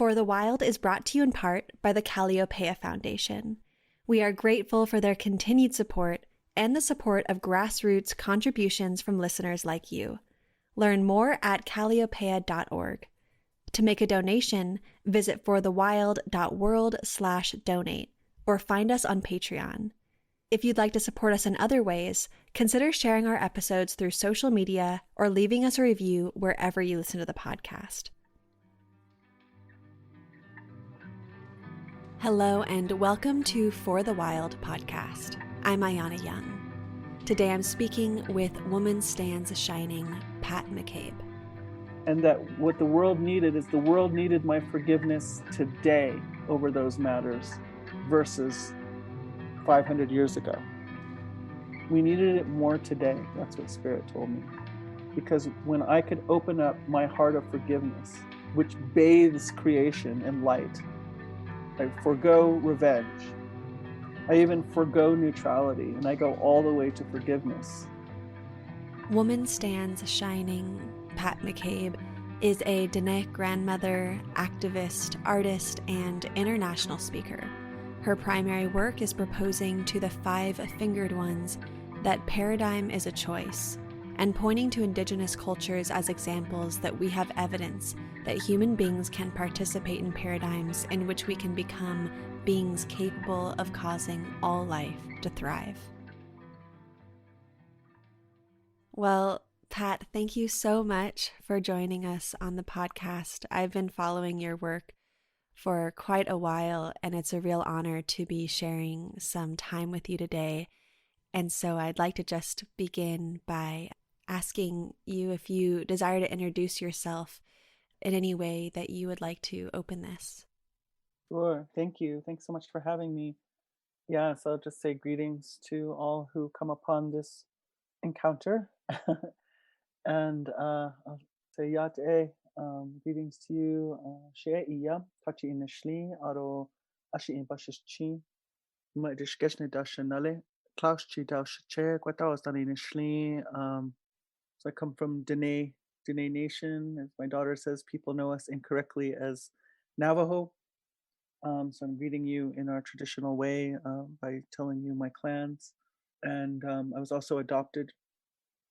For the Wild is brought to you in part by the Calliopeia Foundation. We are grateful for their continued support and the support of grassroots contributions from listeners like you. Learn more at calliopeia.org. To make a donation, visit forthewild.world/donate or find us on Patreon. If you'd like to support us in other ways, consider sharing our episodes through social media or leaving us a review wherever you listen to the podcast. Hello and welcome to For the Wild podcast. I'm Ayana Young. Today I'm speaking with Woman Stands Shining, Pat McCabe. And that what the world needed is the world needed my forgiveness today over those matters versus 500 years ago. We needed it more today. That's what Spirit told me. Because when I could open up my heart of forgiveness, which bathes creation in light, I forgo revenge. I even forgo neutrality, and I go all the way to forgiveness. Woman Stands Shining, Pat McCabe, is a Dene grandmother, activist, artist, and international speaker. Her primary work is proposing to the five-fingered ones that paradigm is a choice, and pointing to Indigenous cultures as examples that we have evidence that human beings can participate in paradigms in which we can become beings capable of causing all life to thrive. Well, Pat, thank you so much for joining us on the podcast. I've been following your work for quite a while, and it's a real honor to be sharing some time with you today. And so I'd like to just begin by asking you if you desire to introduce yourself in any way that you would like to open this. Sure. Thank you. Thanks so much for having me. Yeah, so I'll just say greetings to all who come upon this encounter. And I'll say yate, greetings to you. Shea iya, tachi inishli, aro ashi in bashishi, ma dishkeshne dashanale, klaus chi dashache, quatawas dani inishli. So I come from Dene Nation. As my daughter says, people know us incorrectly as Navajo. So I'm greeting you in our traditional way by telling you my clans. And I was also adopted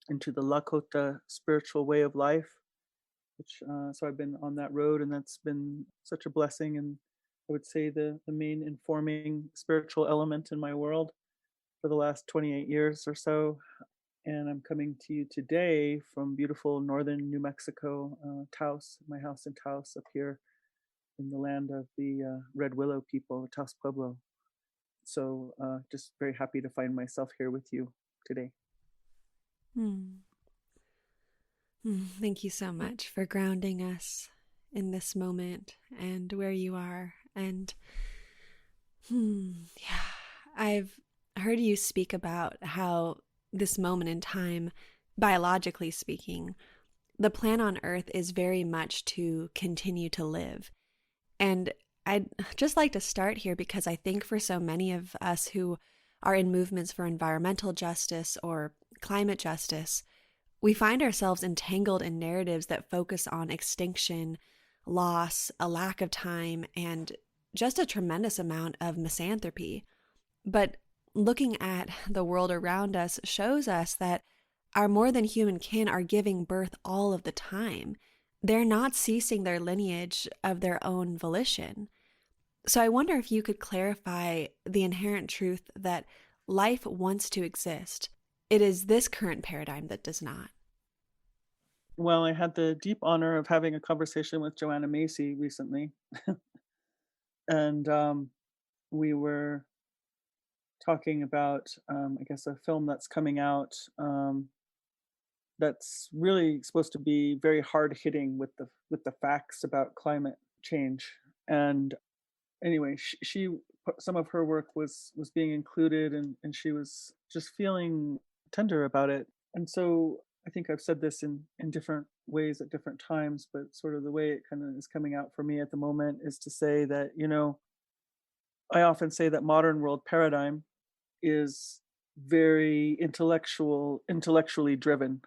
into the Lakota spiritual way of life, which so I've been on that road, and that's been such a blessing. And I would say the main informing spiritual element in my world for the last 28 years or so. And I'm coming to you today from beautiful northern New Mexico, Taos, my house in Taos up here in the land of the Red Willow people, Taos Pueblo. So just very happy to find myself here with you today. Thank you so much for grounding us in this moment and where you are. And I've heard you speak about how this moment in time, biologically speaking, the plan on Earth is very much to continue to live. And I'd just like to start here because I think for so many of us who are in movements for environmental justice or climate justice, we find ourselves entangled in narratives that focus on extinction, loss, a lack of time, and just a tremendous amount of misanthropy. But looking at the world around us shows us that our more than human kin are giving birth all of the time. They're not ceasing their lineage of their own volition. So I wonder if you could clarify the inherent truth that life wants to exist. It is this current paradigm that does not. Well, I had the deep honor of having a conversation with Joanna Macy recently. And we were talking about, I guess, a film that's coming out that's really supposed to be very hard hitting with the facts about climate change. And anyway, she some of her work was being included, and she was just feeling tender about it. And so I think I've said this in different ways at different times, but sort of the way it kind of is coming out for me at the moment is to say that, I often say that modern world paradigm is very intellectually driven.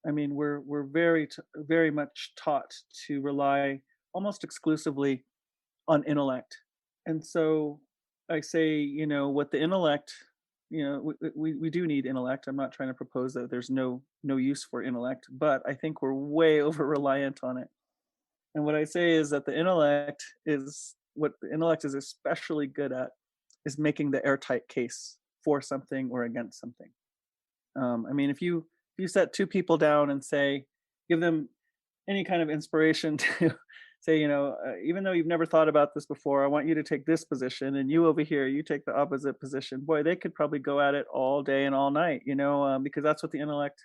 I mean, we're very much taught to rely almost exclusively on intellect. And so I say, what the intellect, we do need intellect. I'm not trying to propose that there's no use for intellect, but I think we're way over reliant on it. And what I say is that the intellect is especially good at is making the airtight case for something or against something. I mean, if you set two people down and say, give them any kind of inspiration to say, even though you've never thought about this before, I want you to take this position, and you over here, you take the opposite position. Boy, they could probably go at it all day and all night, because that's what the intellect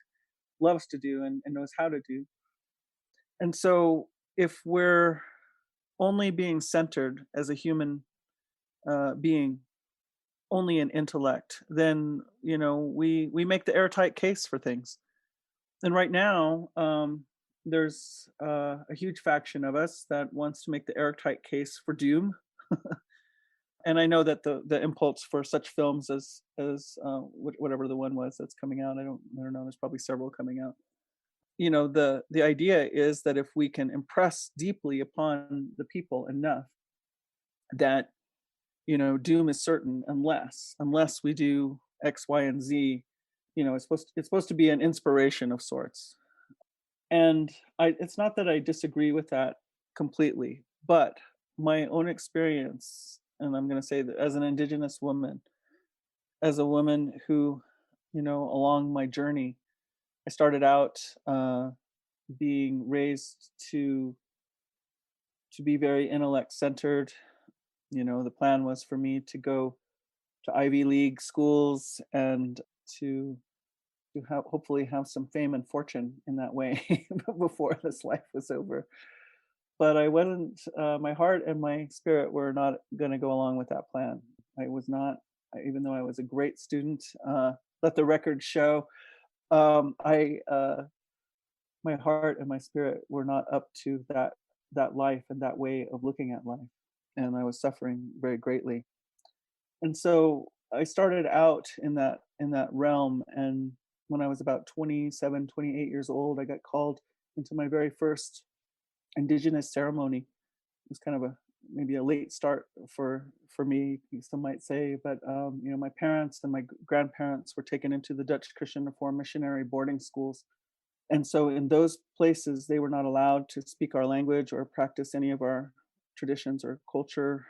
loves to do and knows how to do. And so, if we're only being centered as a human being, only in intellect, then we make the airtight case for things. And right now, there's a huge faction of us that wants to make the airtight case for doom. And I know that the impulse for such films as whatever the one was that's coming out, I don't know. There's probably several coming out. The idea is that if we can impress deeply upon the people enough that doom is certain, unless we do X, Y, and Z. It's supposed to be an inspiration of sorts. And it's not that I disagree with that completely, but my own experience, and I'm going to say that as an Indigenous woman, as a woman who, along my journey, I started out being raised to be very intellect centered. The plan was for me to go to Ivy League schools and to hopefully have some fame and fortune in that way before this life was over. But I wasn't. My heart and my spirit were not going to go along with that plan. I was not, even though I was a great student. Let the record show. I My heart and my spirit were not up to that life and that way of looking at life, and I was suffering very greatly. And so I started out in that realm, and when I was about 27, 28 years old, I got called into my very first Indigenous ceremony. It was kind of maybe a late start for me, some might say, but my parents and my grandparents were taken into the Dutch Christian Reformed missionary boarding schools, and so in those places they were not allowed to speak our language or practice any of our traditions or culture.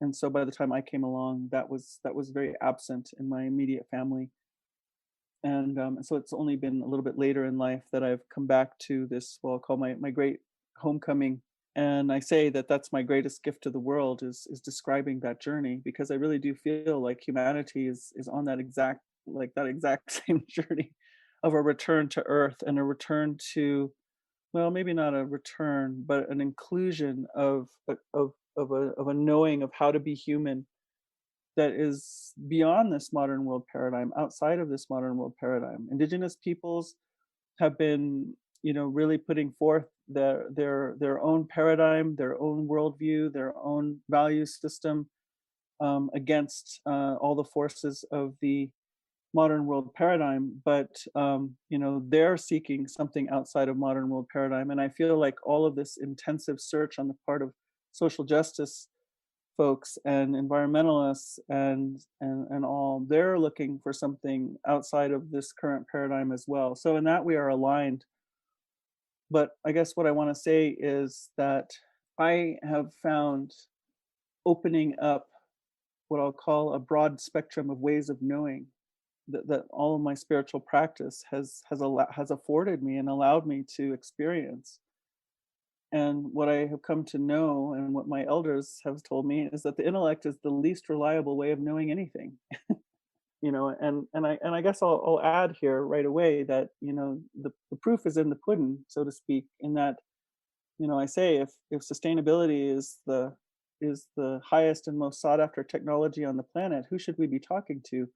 And so by the time I came along, that was very absent in my immediate family. And so it's only been a little bit later in life that I've come back to this, well, I'll call my great homecoming. And I say that that's my greatest gift to the world is describing that journey, because I really do feel like humanity is on that exact same journey of a return to earth and a return to, well, maybe not a return, but an inclusion of a knowing of how to be human that is beyond this modern world paradigm, outside of this modern world paradigm. Indigenous peoples have been, really putting forth their own paradigm, their own worldview, their own value system, against all the forces of the modern world paradigm. But they're seeking something outside of modern world paradigm, and I feel like all of this intensive search on the part of social justice folks and environmentalists and all, they're looking for something outside of this current paradigm as well. So in that we are aligned. But I guess what I want to say is that I have found opening up what I'll call a broad spectrum of ways of knowing that all of my spiritual practice has afforded me and allowed me to experience. And what I have come to know and what my elders have told me is that the intellect is the least reliable way of knowing anything. And I guess I'll add here right away that the proof is in the pudding, so to speak, in that I say if sustainability is the highest and most sought after technology on the planet, who should we be talking to?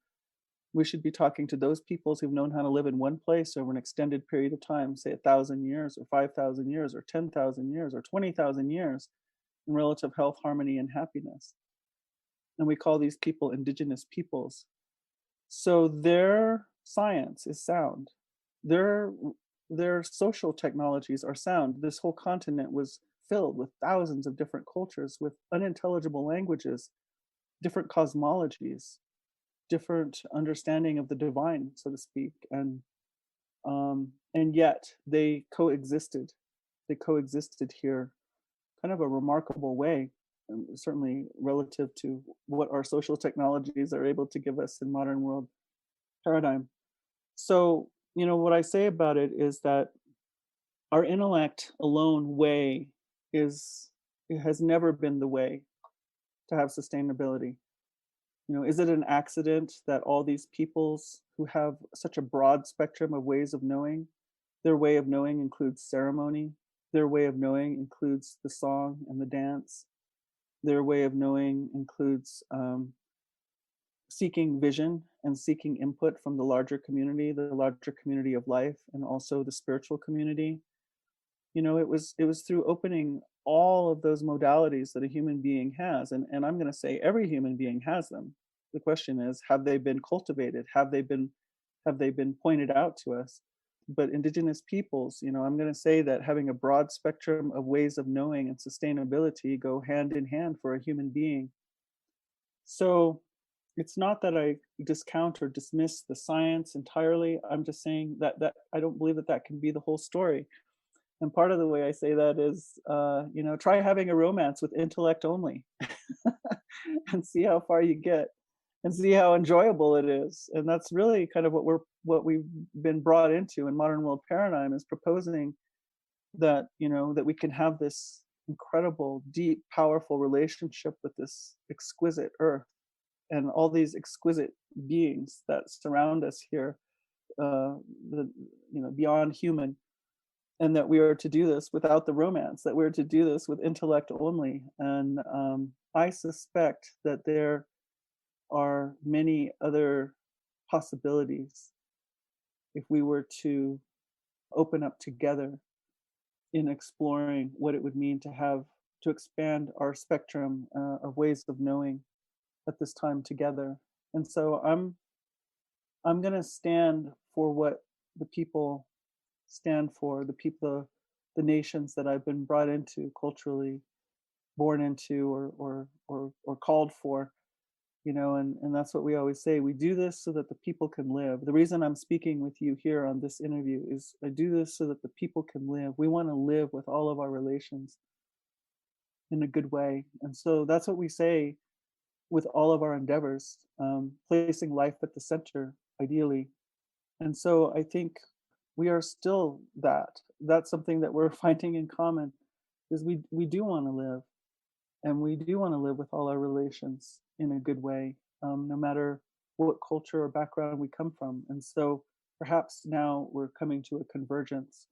We should be talking to those peoples who've known how to live in one place over an extended period of time, say 1,000 years or 5,000 years or 10,000 years or 20,000 years, in relative health, harmony, and happiness. And we call these people indigenous peoples. So their science is sound. Their their social technologies are sound. This whole continent was filled with thousands of different cultures with unintelligible languages, different cosmologies, different understanding of the divine, so to speak, and yet they coexisted. They coexisted here, kind of a remarkable way, certainly relative to what our social technologies are able to give us in modern world paradigm. So, what I say about it is that our intellect alone way is it has never been the way to have sustainability. Is it an accident that all these peoples who have such a broad spectrum of ways of knowing, their way of knowing includes ceremony, their way of knowing includes the song and the dance, their way of knowing includes seeking vision and seeking input from the larger community of life, and also the spiritual community. It was through opening all of those modalities that a human being has, and I'm going to say every human being has them. The question is, have they been cultivated? Have they been pointed out to us? But indigenous peoples, I'm going to say that having a broad spectrum of ways of knowing and sustainability go hand in hand for a human being. So it's not that I discount or dismiss the science entirely. I'm just saying that I don't believe that can be the whole story. And part of the way I say that is, try having a romance with intellect only, and see how far you get, and see how enjoyable it is. And that's really kind of what we've been brought into in modern world paradigm, is proposing that that we can have this incredible, deep, powerful relationship with this exquisite earth and all these exquisite beings that surround us here, uh, the beyond human, and that we are to do this without the romance, that we're to do this with intellect only. And I suspect that there are many other possibilities if we were to open up together in exploring what it would mean to expand our spectrum of ways of knowing at this time together. And so I'm going to stand for what the people stand for, the nations that I've been brought into culturally, born into, or called for. And that's what we always say. We do this so that the people can live. The reason I'm speaking with you here on this interview is I do this so that the people can live. We want to live with all of our relations in a good way. And so that's what we say with all of our endeavors, placing life at the center, ideally. And so I think we are still that. That's something that we're finding in common, is we do want to live, and we do want to live with all our relations in a good way, no matter what culture or background we come from. And so perhaps now we're coming to a convergence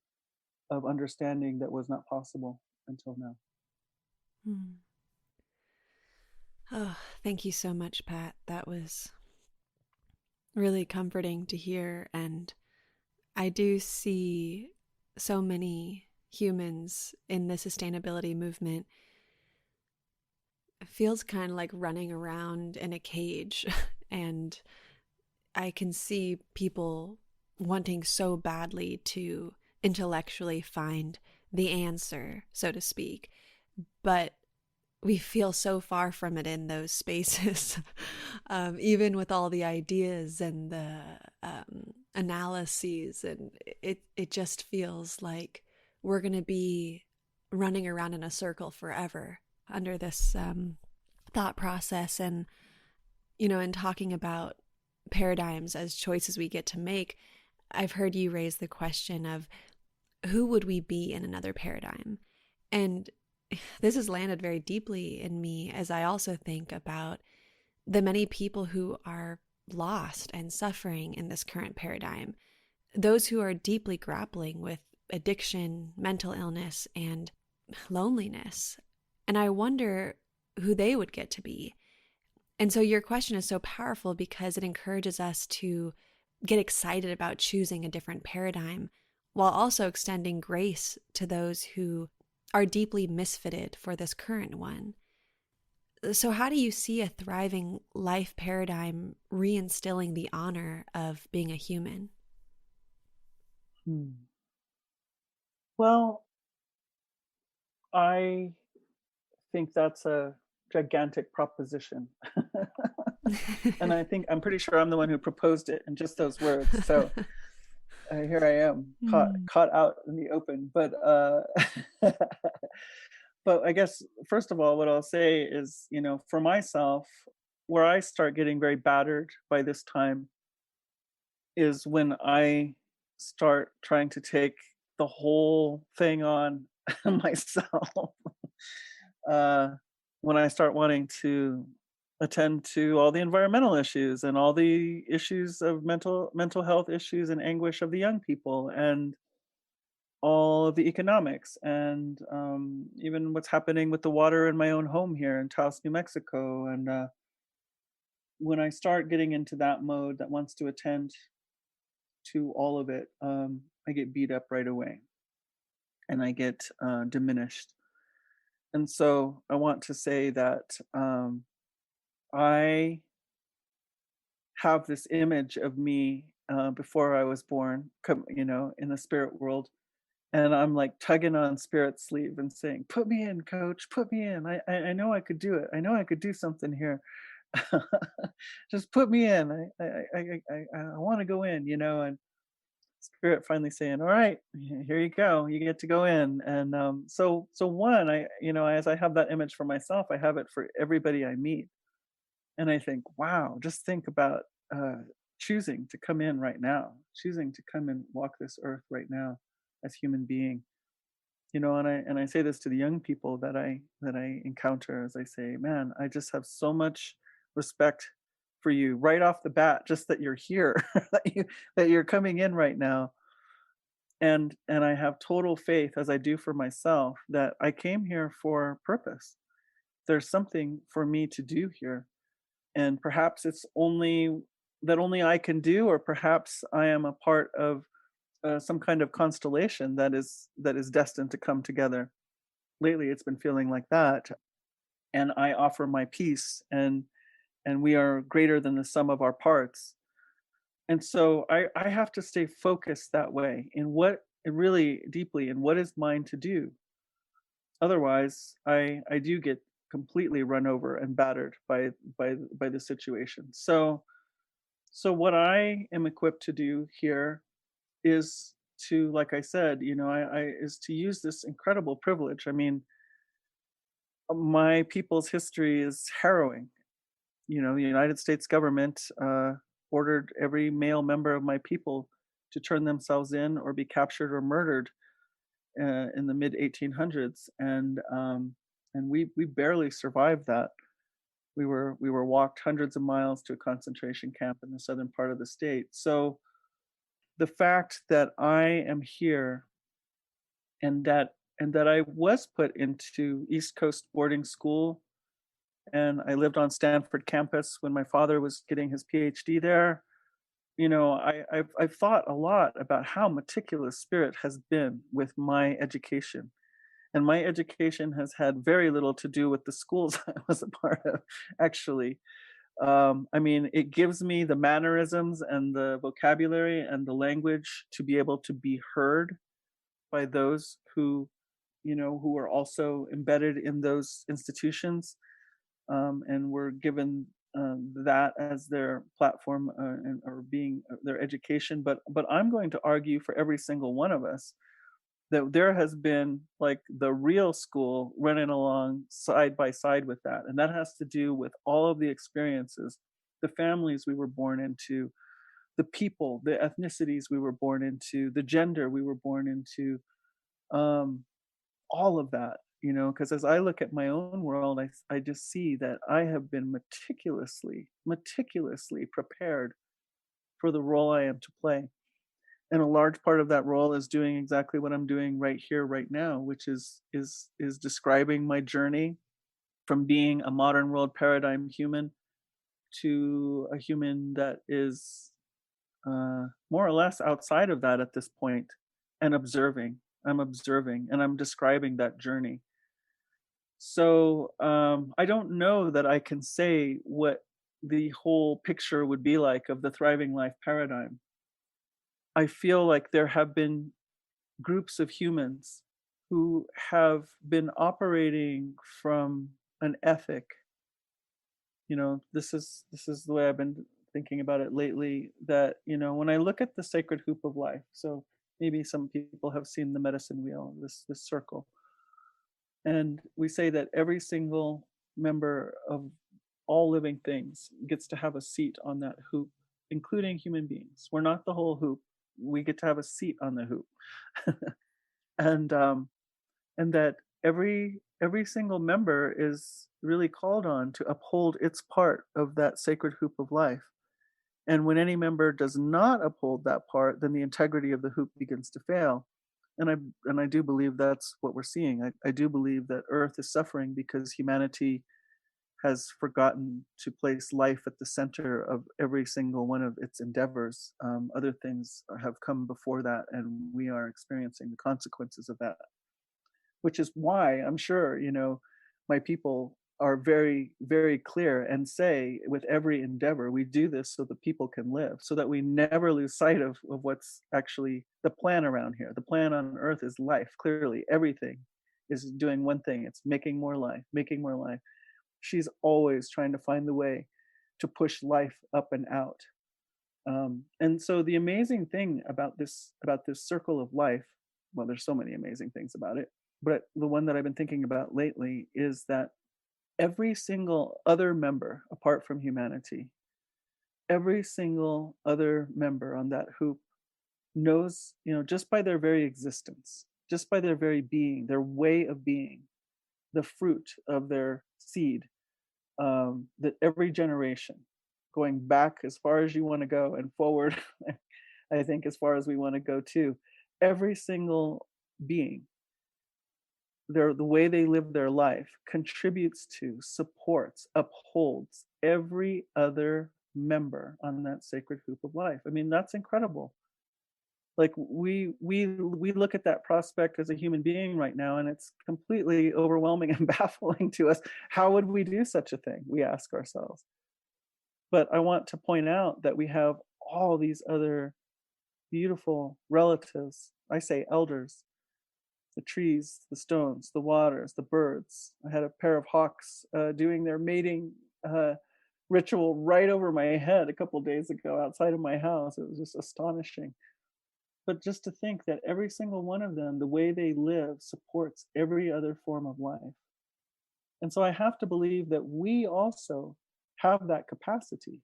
of understanding that was not possible until now. Hmm. Oh, thank you so much, Pat. That was really comforting to hear. And I do see so many humans in the sustainability movement. It feels kind of like running around in a cage. And I can see people wanting so badly to intellectually find the answer, so to speak. But we feel so far from it in those spaces, even with all the ideas and the analyses. And it just feels like we're going to be running around in a circle forever under this thought process. And, in talking about paradigms as choices we get to make, I've heard you raise the question of who would we be in another paradigm? And this has landed very deeply in me as I also think about the many people who are lost and suffering in this current paradigm, those who are deeply grappling with addiction, mental illness, and loneliness. And I wonder who they would get to be. And so your question is so powerful because it encourages us to get excited about choosing a different paradigm while also extending grace to those who are deeply misfitted for this current one. So, how do you see a thriving life paradigm reinstilling the honor of being a human? Hmm. Well, I think that's a gigantic proposition. And I'm pretty sure I'm the one who proposed it in just those words. So here I am, Hmm. caught out in the open. But but I guess first of all, what I'll say is, for myself, where I start getting very battered by this time is when I start trying to take the whole thing on myself. uh, when I start wanting to attend to all the environmental issues and all the issues of mental health issues and anguish of the young people, and all of the economics, and even what's happening with the water in my own home here in Taos, New Mexico. And when I start getting into that mode that wants to attend to all of it, I get beat up right away and I get diminished. And so I want to say that I have this image of me before I was born, in the spirit world. And I'm like tugging on Spirit's sleeve and saying, "Put me in, coach, put me in. I know I could do it. I know I could do something here. Just put me in. I want to go in, And Spirit finally saying, "All right, here you go. You get to go in." And so one, as I have that image for myself, I have it for everybody I meet. And I think, wow, just think about uh, choosing to come in right now, choosing to come and walk this earth right now as human being. And I say this to the young people that I encounter, as I say, man, I just have so much respect for you right off the bat, just that you're here, that you're coming in right now. And I have total faith, as I do for myself, that I came here for purpose. There's something for me to do here, and perhaps it's only I can do, or perhaps I am a part of some kind of constellation that is destined to come together. Lately, it's been feeling like that, and I offer my piece, and we are greater than the sum of our parts. And so I have to stay focused that way in what really deeply in what is mine to do. Otherwise, I do get completely run over and battered by the situation. So what I am equipped to do here is to, like I said, I is to use this incredible privilege. I mean, my people's history is harrowing. The United States government ordered every male member of my people to turn themselves in or be captured or murdered in the mid 1800s, and we barely survived that. We were walked hundreds of miles to a concentration camp in the southern part of the state. So the fact that I am here, and that I was put into East Coast boarding school, and I lived on Stanford campus when my father was getting his PhD there. I've thought a lot about how meticulous Spirit has been with my education, and my education has had very little to do with the schools I was a part of, actually. I mean, it gives me the mannerisms and the vocabulary and the language to be able to be heard by those who are also embedded in those institutions, and were given that as their platform, or being their education. But I'm going to argue for every single one of us that there has been like the real school running along side by side with that, and that has to do with all of the experiences, the families we were born into, the people, the ethnicities we were born into, the gender we were born into, um, all of that. Because as I look at my own world, I just see that I have been meticulously prepared for the role I am to play. And a large part of that role is doing exactly what I'm doing right here, right now, which is describing my journey from being a modern world paradigm human to a human that is more or less outside of that at this point, and observing. I'm observing and I'm describing that journey. So I don't know that I can say what the whole picture would be like of the thriving life paradigm. I feel like there have been groups of humans who have been operating from an ethic. This is the way I've been thinking about it lately, that when I look at the sacred hoop of life, so maybe some people have seen the medicine wheel, this circle, and we say that every single member of all living things gets to have a seat on that hoop, including human beings. We're not the whole hoop. We get to have a seat on the hoop. And that every single member is really called on to uphold its part of that sacred hoop of life. And when any member does not uphold that part, then the integrity of the hoop begins to fail. And I do believe that's what we're seeing. I do believe that Earth is suffering because humanity has forgotten to place life at the center of every single one of its endeavors. Other things have come before that, and we are experiencing the consequences of that, which is why I'm sure, my people are very, very clear and say with every endeavor, we do this so that people can live, so that we never lose sight of what's actually the plan around here. The plan on earth is life. Clearly, everything is doing one thing. It's making more life, making more life. She's always trying to find the way to push life up and out. And so the amazing thing about this circle of life, well, there's so many amazing things about it, but the one that I've been thinking about lately is that every single other member, apart from humanity, every single other member on that hoop knows, just by their very existence, just by their very being, their way of being, the fruit of their seed, that every generation, going back as far as you want to go and forward, I think as far as we want to go too, every single being, the way they live their life contributes to, supports, upholds every other member on that sacred hoop of life. I mean, that's incredible. Like we look at that prospect as a human being right now, and it's completely overwhelming and baffling to us. How would we do such a thing? We ask ourselves. But I want to point out that we have all these other beautiful relatives. I say elders, the trees, the stones, the waters, the birds. I had a pair of hawks doing their mating ritual right over my head a couple days ago outside of my house. It was just astonishing. But just to think that every single one of them, the way they live, supports every other form of life. And so I have to believe that we also have that capacity.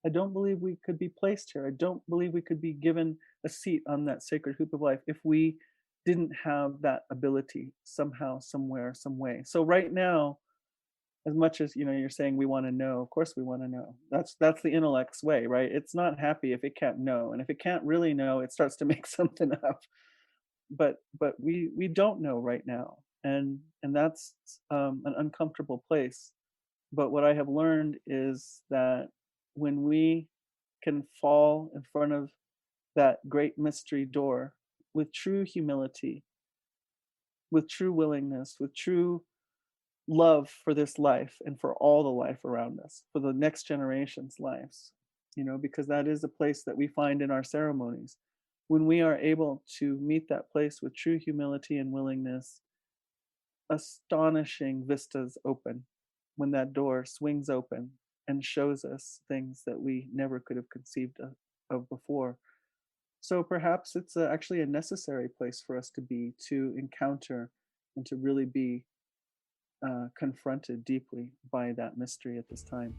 I don't believe we could be placed here. I don't believe we could be given a seat on that sacred hoop of life if we didn't have that ability somehow, somewhere, some way. So right now, as much as you're saying we want to know, of course we want to know. That's the intellect's way, right? It's not happy if it can't know, and if it can't really know, it starts to make something up. But we don't know right now, and that's an uncomfortable place. But what I have learned is that when we can fall in front of that great mystery door with true humility, with true willingness, with true love for this life and for all the life around us, for the next generation's lives, because that is a place that we find in our ceremonies. When we are able to meet that place with true humility and willingness, astonishing vistas open when that door swings open and shows us things that we never could have conceived of before. So perhaps it's actually a necessary place for us to be, to encounter and to really be confronted deeply by that mystery at this time.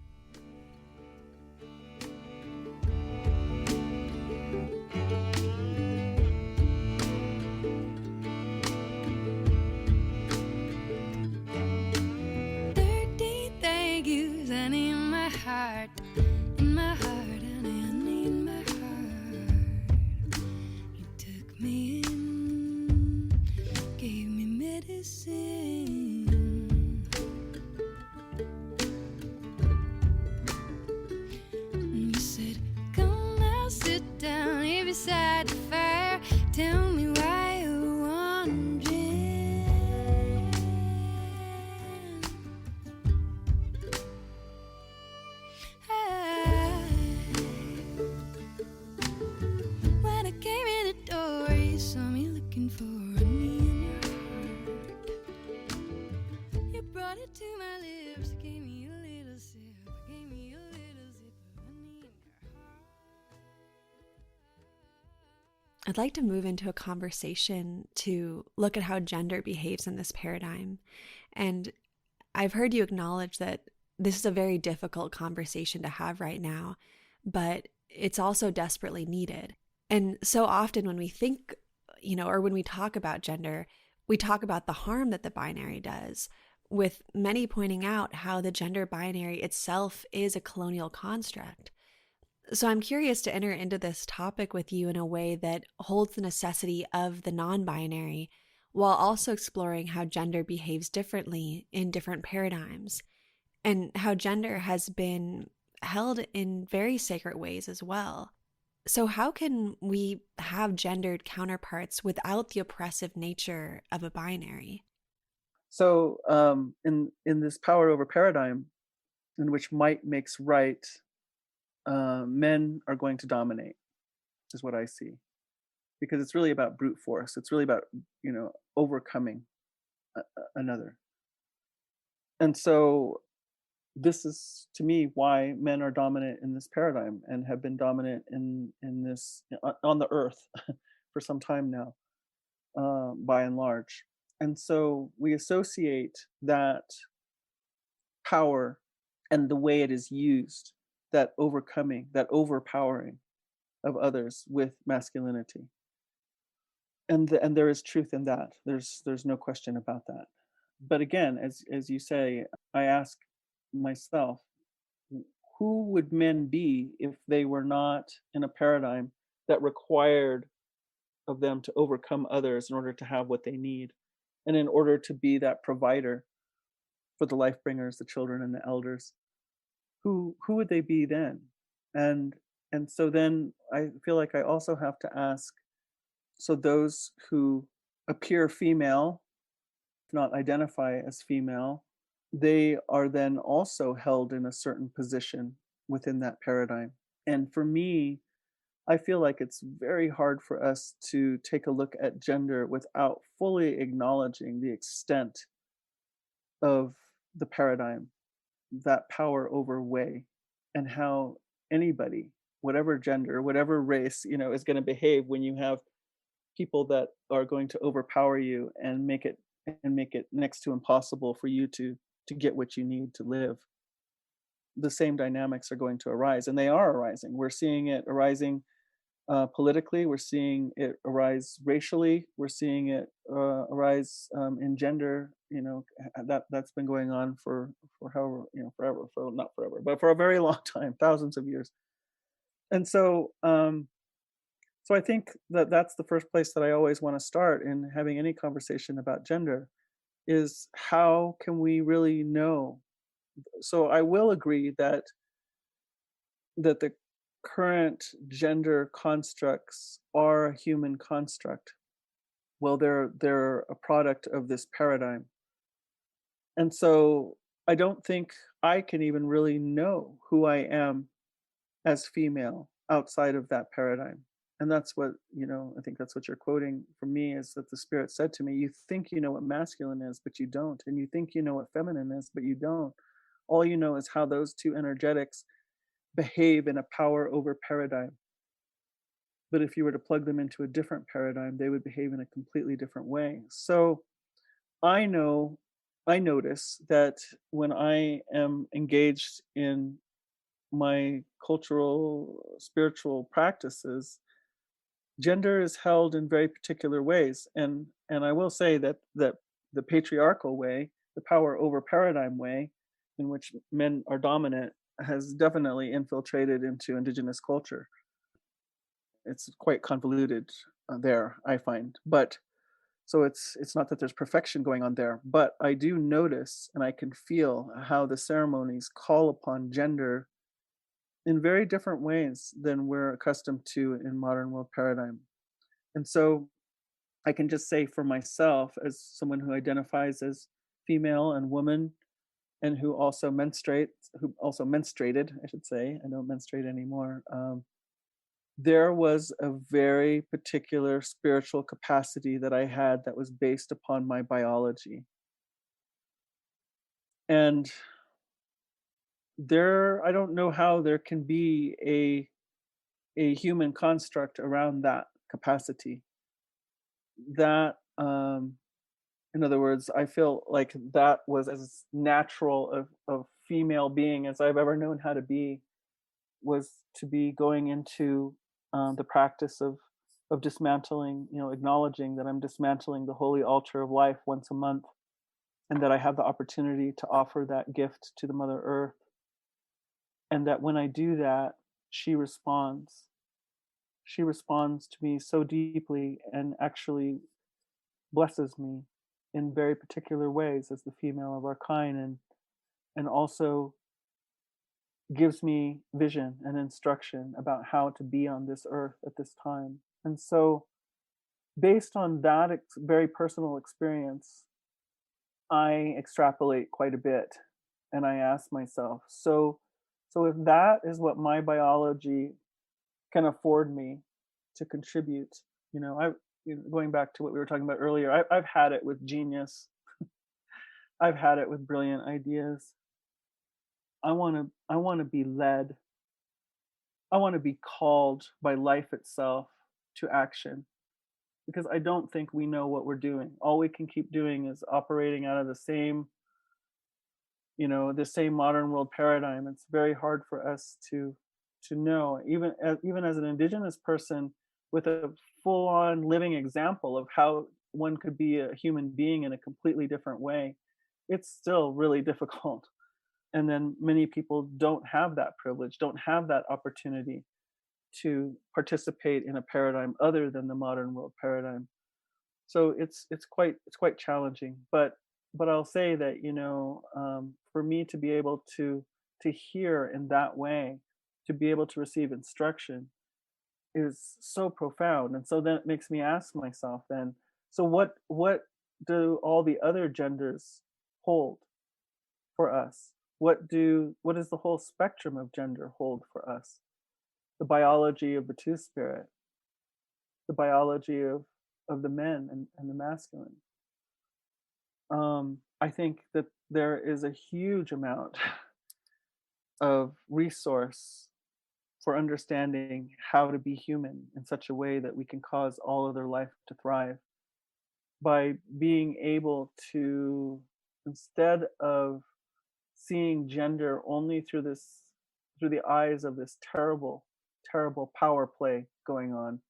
Thank yous, honey, in my heart, honey, honey, in my heart. You took me in, gave me medicine. And you said, come now, sit down here beside the fire. Tell me why you're wandering. it to my lips, gave me a little sip, gave me a little sip of honey in your heart. I'd like to move into a conversation to look at how gender behaves in this paradigm. And I've heard you acknowledge that this is a very difficult conversation to have right now, but it's also desperately needed. And so often when we think, or when we talk about gender, we talk about the harm that the binary does, with many pointing out how the gender binary itself is a colonial construct. So I'm curious to enter into this topic with you in a way that holds the necessity of the non-binary while also exploring how gender behaves differently in different paradigms and how gender has been held in very sacred ways as well. So how can we have gendered counterparts without the oppressive nature of a binary? So, in this power over paradigm, in which might makes right, men are going to dominate, is what I see, because it's really about brute force. It's really about overcoming another, and so this is to me why men are dominant in this paradigm and have been dominant in this on the earth for some time now, by and large. And so we associate that power and the way it is used, that overcoming, that overpowering of others with masculinity. And there is truth in that. There's no question about that. But again, as you say, I ask myself, who would men be if they were not in a paradigm that required of them to overcome others in order to have what they need and in order to be that provider for the life bringers, the children and the elders? Who would they be then? And and so then I feel like I also have to ask, so those who appear female, if not identify as female, they are then also held in a certain position within that paradigm. And for me, I feel like it's very hard for us to take a look at gender without fully acknowledging the extent of the paradigm, that power over way, and how anybody, whatever gender, whatever race, is going to behave when you have people that are going to overpower you and make it next to impossible for you to get what you need to live. The same dynamics are going to arise, and they are arising. We're seeing it arising politically. We're seeing it arise racially. We're seeing it arise in gender. That's been going on for however, forever, for not forever, but for a very long time, thousands of years. And so I think that that's the first place that I always want to start in having any conversation about gender, is how can we really know? So I will agree that the current gender constructs are a human construct. Well, they're a product of this paradigm. And so I don't think I can even really know who I am as female outside of that paradigm. And that's what, I think that's what you're quoting from me, is that the spirit said to me, you think you know what masculine is, but you don't. And you think you know what feminine is, but you don't. All you know is how those two energetics behave in a power over paradigm. But if you were to plug them into a different paradigm, they would behave in a completely different way. So I know, I notice that when I am engaged in my cultural, spiritual practices, gender is held in very particular ways. And I will say that the patriarchal way, the power over paradigm way, in which men are dominant, has definitely infiltrated into indigenous culture. It's quite convoluted there, I find. But so it's not that there's perfection going on there, but I do notice and I can feel how the ceremonies call upon gender in very different ways than we're accustomed to in modern world paradigm. And so I can just say for myself, as someone who identifies as female and woman, and who also menstruated, I should say, I don't menstruate anymore. There was a very particular spiritual capacity that I had that was based upon my biology. And I don't know how there can be a human construct around that capacity. That, in other words, I feel like that was as natural of female being as I've ever known how to be, was to be going into the practice of dismantling, acknowledging that I'm dismantling the holy altar of life once a month, and that I have the opportunity to offer that gift to the Mother Earth, and that when I do that, she responds. She responds to me so deeply and actually blesses me in very particular ways as the female of our kind, and also gives me vision and instruction about how to be on this earth at this time. And so, based on that very personal experience, I extrapolate quite a bit, and I ask myself, so if that is what my biology can afford me to contribute, I going back to what we were talking about earlier, I've had it with genius. I've had it with brilliant ideas. I want to be led. I want to be called by life itself to action, because I don't think we know what we're doing. All we can keep doing is operating out of the same modern world paradigm. It's very hard for us to know, even as an indigenous person with a full on living example of how one could be a human being in a completely different way. It's still really difficult. And then many people don't have that privilege, don't have that opportunity to participate in a paradigm other than the modern world paradigm. So it's quite challenging. But I'll say that, for me to be able to hear in that way, to be able to receive instruction, is so profound. And so then it makes me ask myself, then, so what do all the other genders hold for us? What does the whole spectrum of gender hold for us? The biology of the two spirit, the biology of the men and the masculine. I think that there is a huge amount of resource for understanding how to be human in such a way that we can cause all other life to thrive by being able to, instead of seeing gender only through the eyes of this terrible power play going on,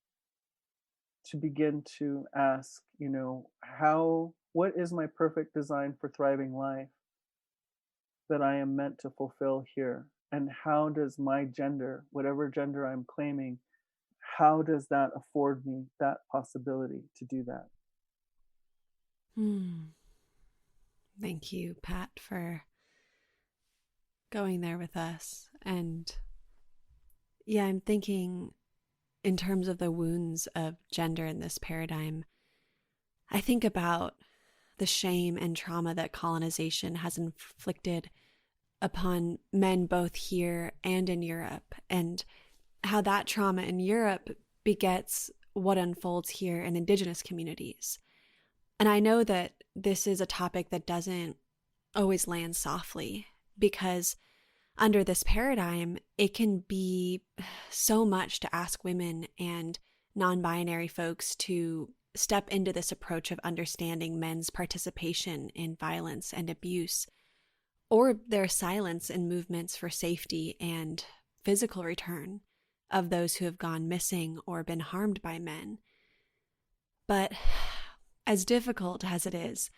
to begin to ask, what is my perfect design for thriving life that I am meant to fulfill here? And how does my gender, whatever gender I'm claiming, how does that afford me that possibility to do that? Hmm. Thank you, Pat, for going there with us. And yeah, I'm thinking in terms of the wounds of gender in this paradigm. I think about the shame and trauma that colonization has inflicted upon men both here and in Europe, and how that trauma in Europe begets what unfolds here in Indigenous communities. And I know that this is a topic that doesn't always land softly, because under this paradigm, it can be so much to ask women and non binary folks to step into this approach of understanding men's participation in violence and abuse, or their silence in movements for safety and physical return of those who have gone missing or been harmed by men. But as difficult as it is,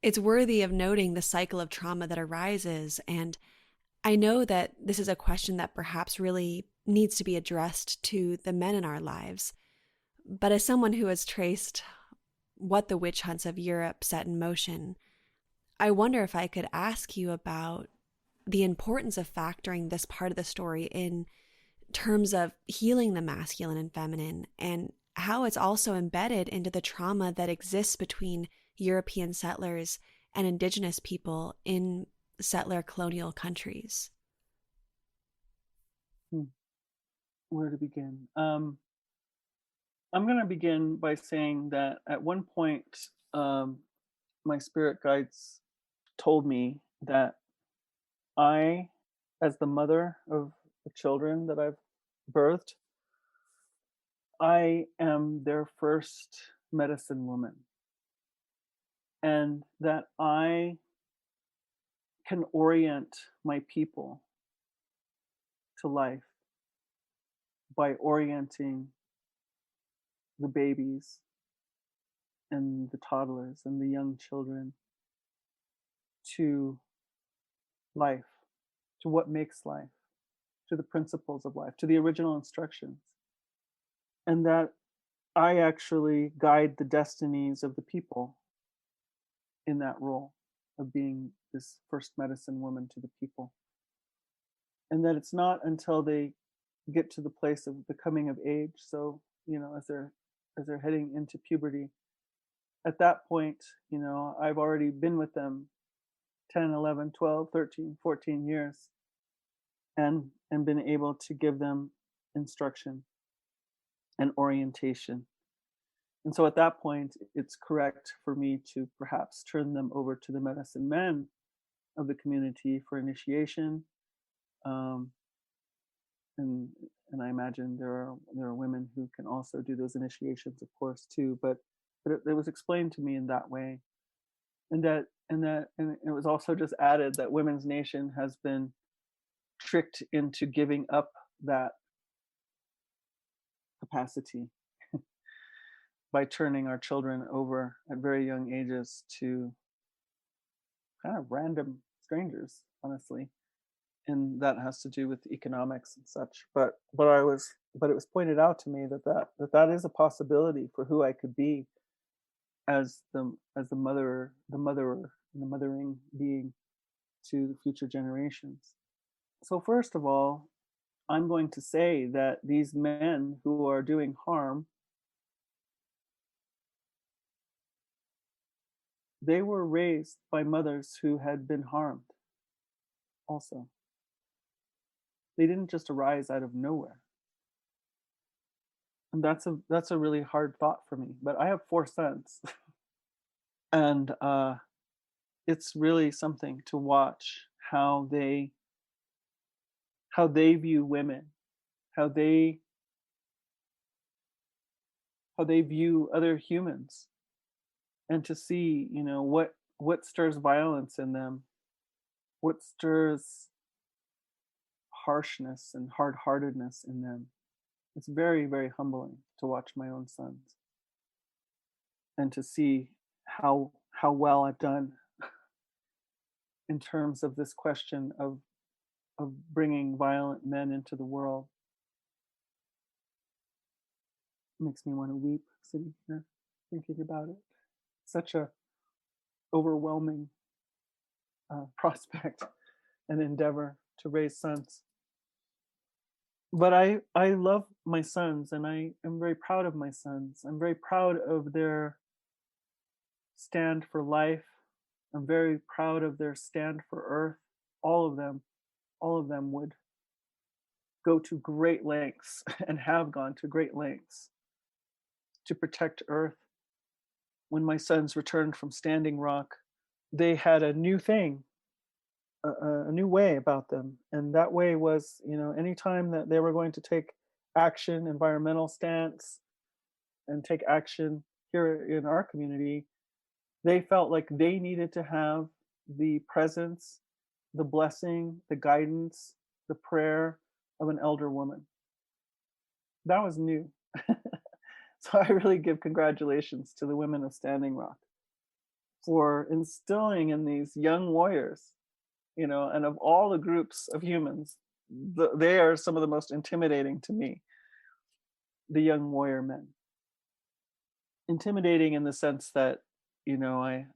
it's worthy of noting the cycle of trauma that arises. And I know that this is a question that perhaps really needs to be addressed to the men in our lives. But as someone who has traced what the witch hunts of Europe set in motion, I wonder if I could ask you about the importance of factoring this part of the story in terms of healing the masculine and feminine, and how it's also embedded into the trauma that exists between European settlers and Indigenous people in settler colonial countries. Hmm, where to begin? I'm going to begin by saying that at one point, my spirit guides told me that I, as the mother of the children that I've birthed, I am their first medicine woman, and that I can orient my people to life by orienting the babies and the toddlers and the young children to life, to what makes life, to the principles of life, to the original instructions, and that I actually guide the destinies of the people in that role of being this first medicine woman to the people. And that it's not until they get to the place of the coming of age, so as they're heading into puberty, at that point, I've already been with them 10, 11, 12, 13, 14 years, and been able to give them instruction and orientation. And so at that point, it's correct for me to perhaps turn them over to the medicine men of the community for initiation. Um, and and I imagine there are women who can also do those initiations, of course, too. But it was explained to me in that way, and it was also just added that Women's Nation has been tricked into giving up that capacity by turning our children over at very young ages to kind of random strangers, honestly. And that has to do with economics and such. But it was pointed out to me that is a possibility for who I could be as the motherer and the mothering being to the future generations. So first of all, I'm going to say that these men who are doing harm, they were raised by mothers who had been harmed also. They didn't just arise out of nowhere. And that's a really hard thought for me. But I have four sons, and it's really something to watch how they view women, how they view other humans, and to see what stirs violence in them, what stirs harshness and hard-heartedness in them. It's very, very humbling to watch my own sons and to see how well I've done in terms of this question of bringing violent men into the world. It makes me want to weep sitting here thinking about it. Such a overwhelming prospect and endeavor to raise sons. But I love my sons, and I am very proud of my sons. I'm very proud of their stand for life. I'm very proud of their stand for earth. All of them, all of them would go to great lengths and have gone to great lengths to protect earth. When my sons returned from Standing Rock, they had a new thing, a new way about them. And that way was, anytime that they were going to take action, environmental stance, and take action here in our community, they felt like they needed to have the presence, the blessing, the guidance, the prayer of an elder woman. That was new. So I really give congratulations to the women of Standing Rock for instilling in these young warriors, and of all the groups of humans, they are some of the most intimidating to me, the young warrior men. Intimidating in the sense that, I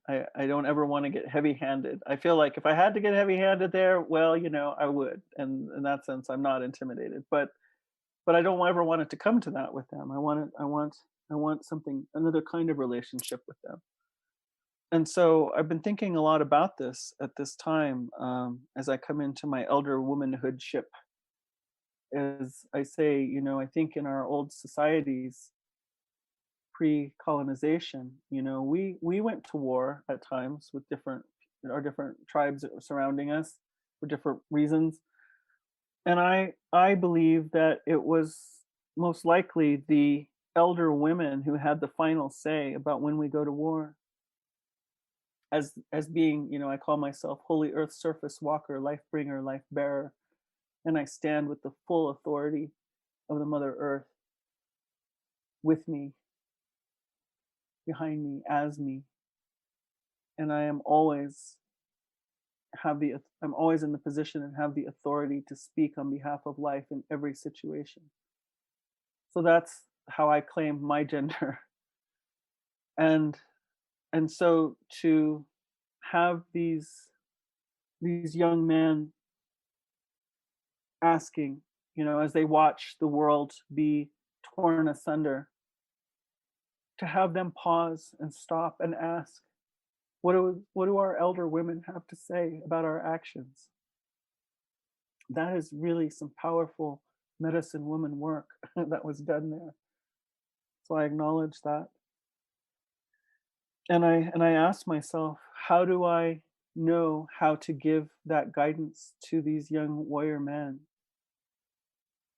don't ever want to get heavy-handed. I feel like if I had to get heavy-handed there, well, I would. And in that sense, I'm not intimidated. But I don't ever want it to come to that with them. I want something, another kind of relationship with them. And so I've been thinking a lot about this at this time, as I come into my elder womanhoodship. As I say, I think in our old societies, pre-colonization, we went to war at times with different our different tribes surrounding us for different reasons. And I believe that it was most likely the elder women who had the final say about when we go to war. As being, I call myself holy earth surface walker, life bringer, life bearer, and I stand with the full authority of the Mother Earth with me, behind me, as me, and I'm always in the position and have the authority to speak on behalf of life in every situation. So that's how I claim my gender. and and so to have these young men asking, as they watch the world be torn asunder, to have them pause and stop and ask, what do our elder women have to say about our actions? That is really some powerful medicine woman work that was done there. So I acknowledge that. And I asked myself, how do I know how to give that guidance to these young warrior men?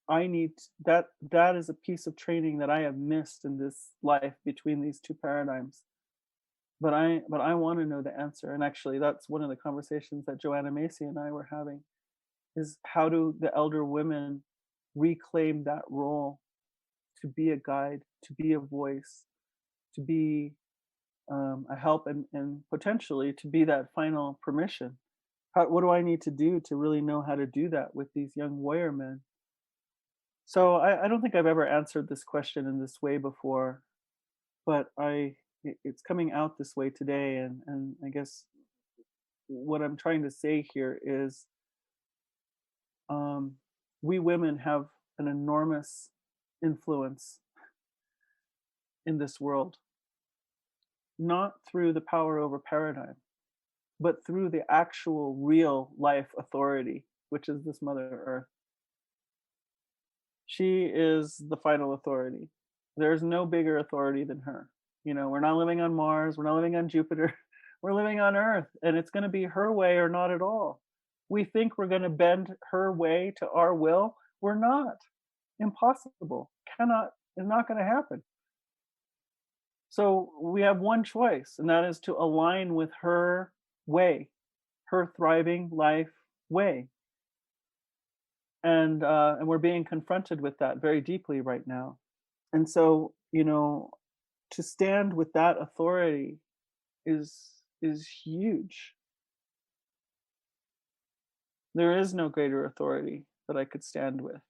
I need that is a piece of training that I have missed in this life between these two paradigms. But I want to know the answer. And actually that's one of the conversations that Joanna Macy and I were having, is how do the elder women reclaim that role, to be a guide, to be a voice, to be a help, and potentially to be that final permission. What do I need to do to really know how to do that with these young warrior men? So I don't think I've ever answered this question in this way before, but it's coming out this way today, and I guess what I'm trying to say here is, um, we women have an enormous influence in this world, not through the power over paradigm, but through the actual real life authority, which is this Mother Earth. She is the final authority. There's no bigger authority than her. We're not living on Mars, we're not living on Jupiter, we're living on Earth, and it's going to be her way or not at all. We think we're going to bend her way to our will. We're not. Impossible. Cannot, is not going to happen. So we have one choice, and that is to align with her way, her thriving life way. And we're being confronted with that very deeply right now. And so, to stand with that authority is huge. There is no greater authority that I could stand with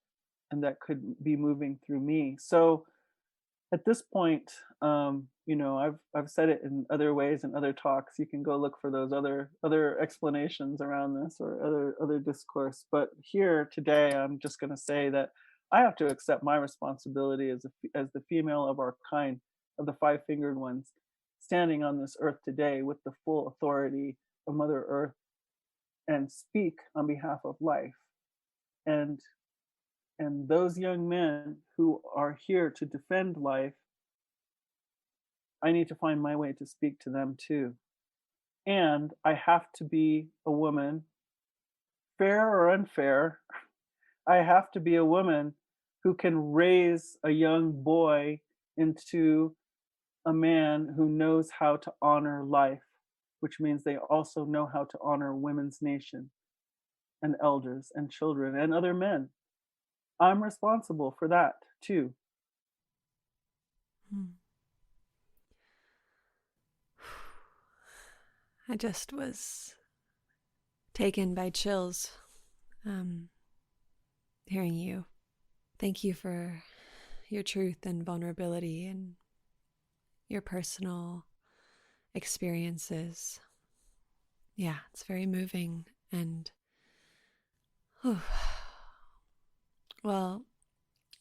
and that could be moving through me. So at this point, I've said it in other ways in other talks. You can go look for those other explanations around this, or other discourse. But here today, I'm just going to say that I have to accept my responsibility as the female of our kind, of the five-fingered ones, standing on this earth today with the full authority of Mother Earth, and speak on behalf of life. And those young men who are here to defend life, I need to find my way to speak to them too. And I have to be a woman, fair or unfair. I have to be a woman who can raise a young boy into a man who knows how to honor life, which means they also know how to honor women's nation and elders and children and other men. I'm responsible for that too. Hmm. I just was taken by chills hearing you. Thank you for your truth and vulnerability and your personal experiences. Yeah, it's very moving. And well,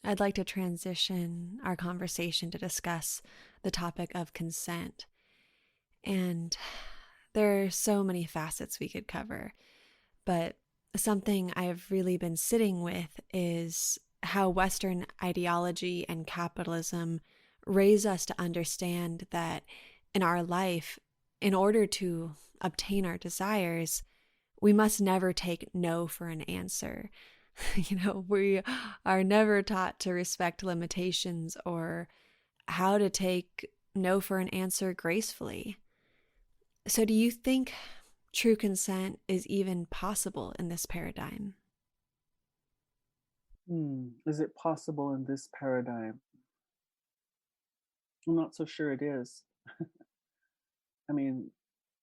I'd like to transition our conversation to discuss the topic of consent. And there are so many facets we could cover, but something I've really been sitting with is how Western ideology and capitalism raise us to understand that in our life, in order to obtain our desires, we must never take no for an answer. We are never taught to respect limitations or how to take no for an answer gracefully. So, do you think true consent is even possible in this paradigm? Is it possible in this paradigm? I'm not so sure it is. I mean,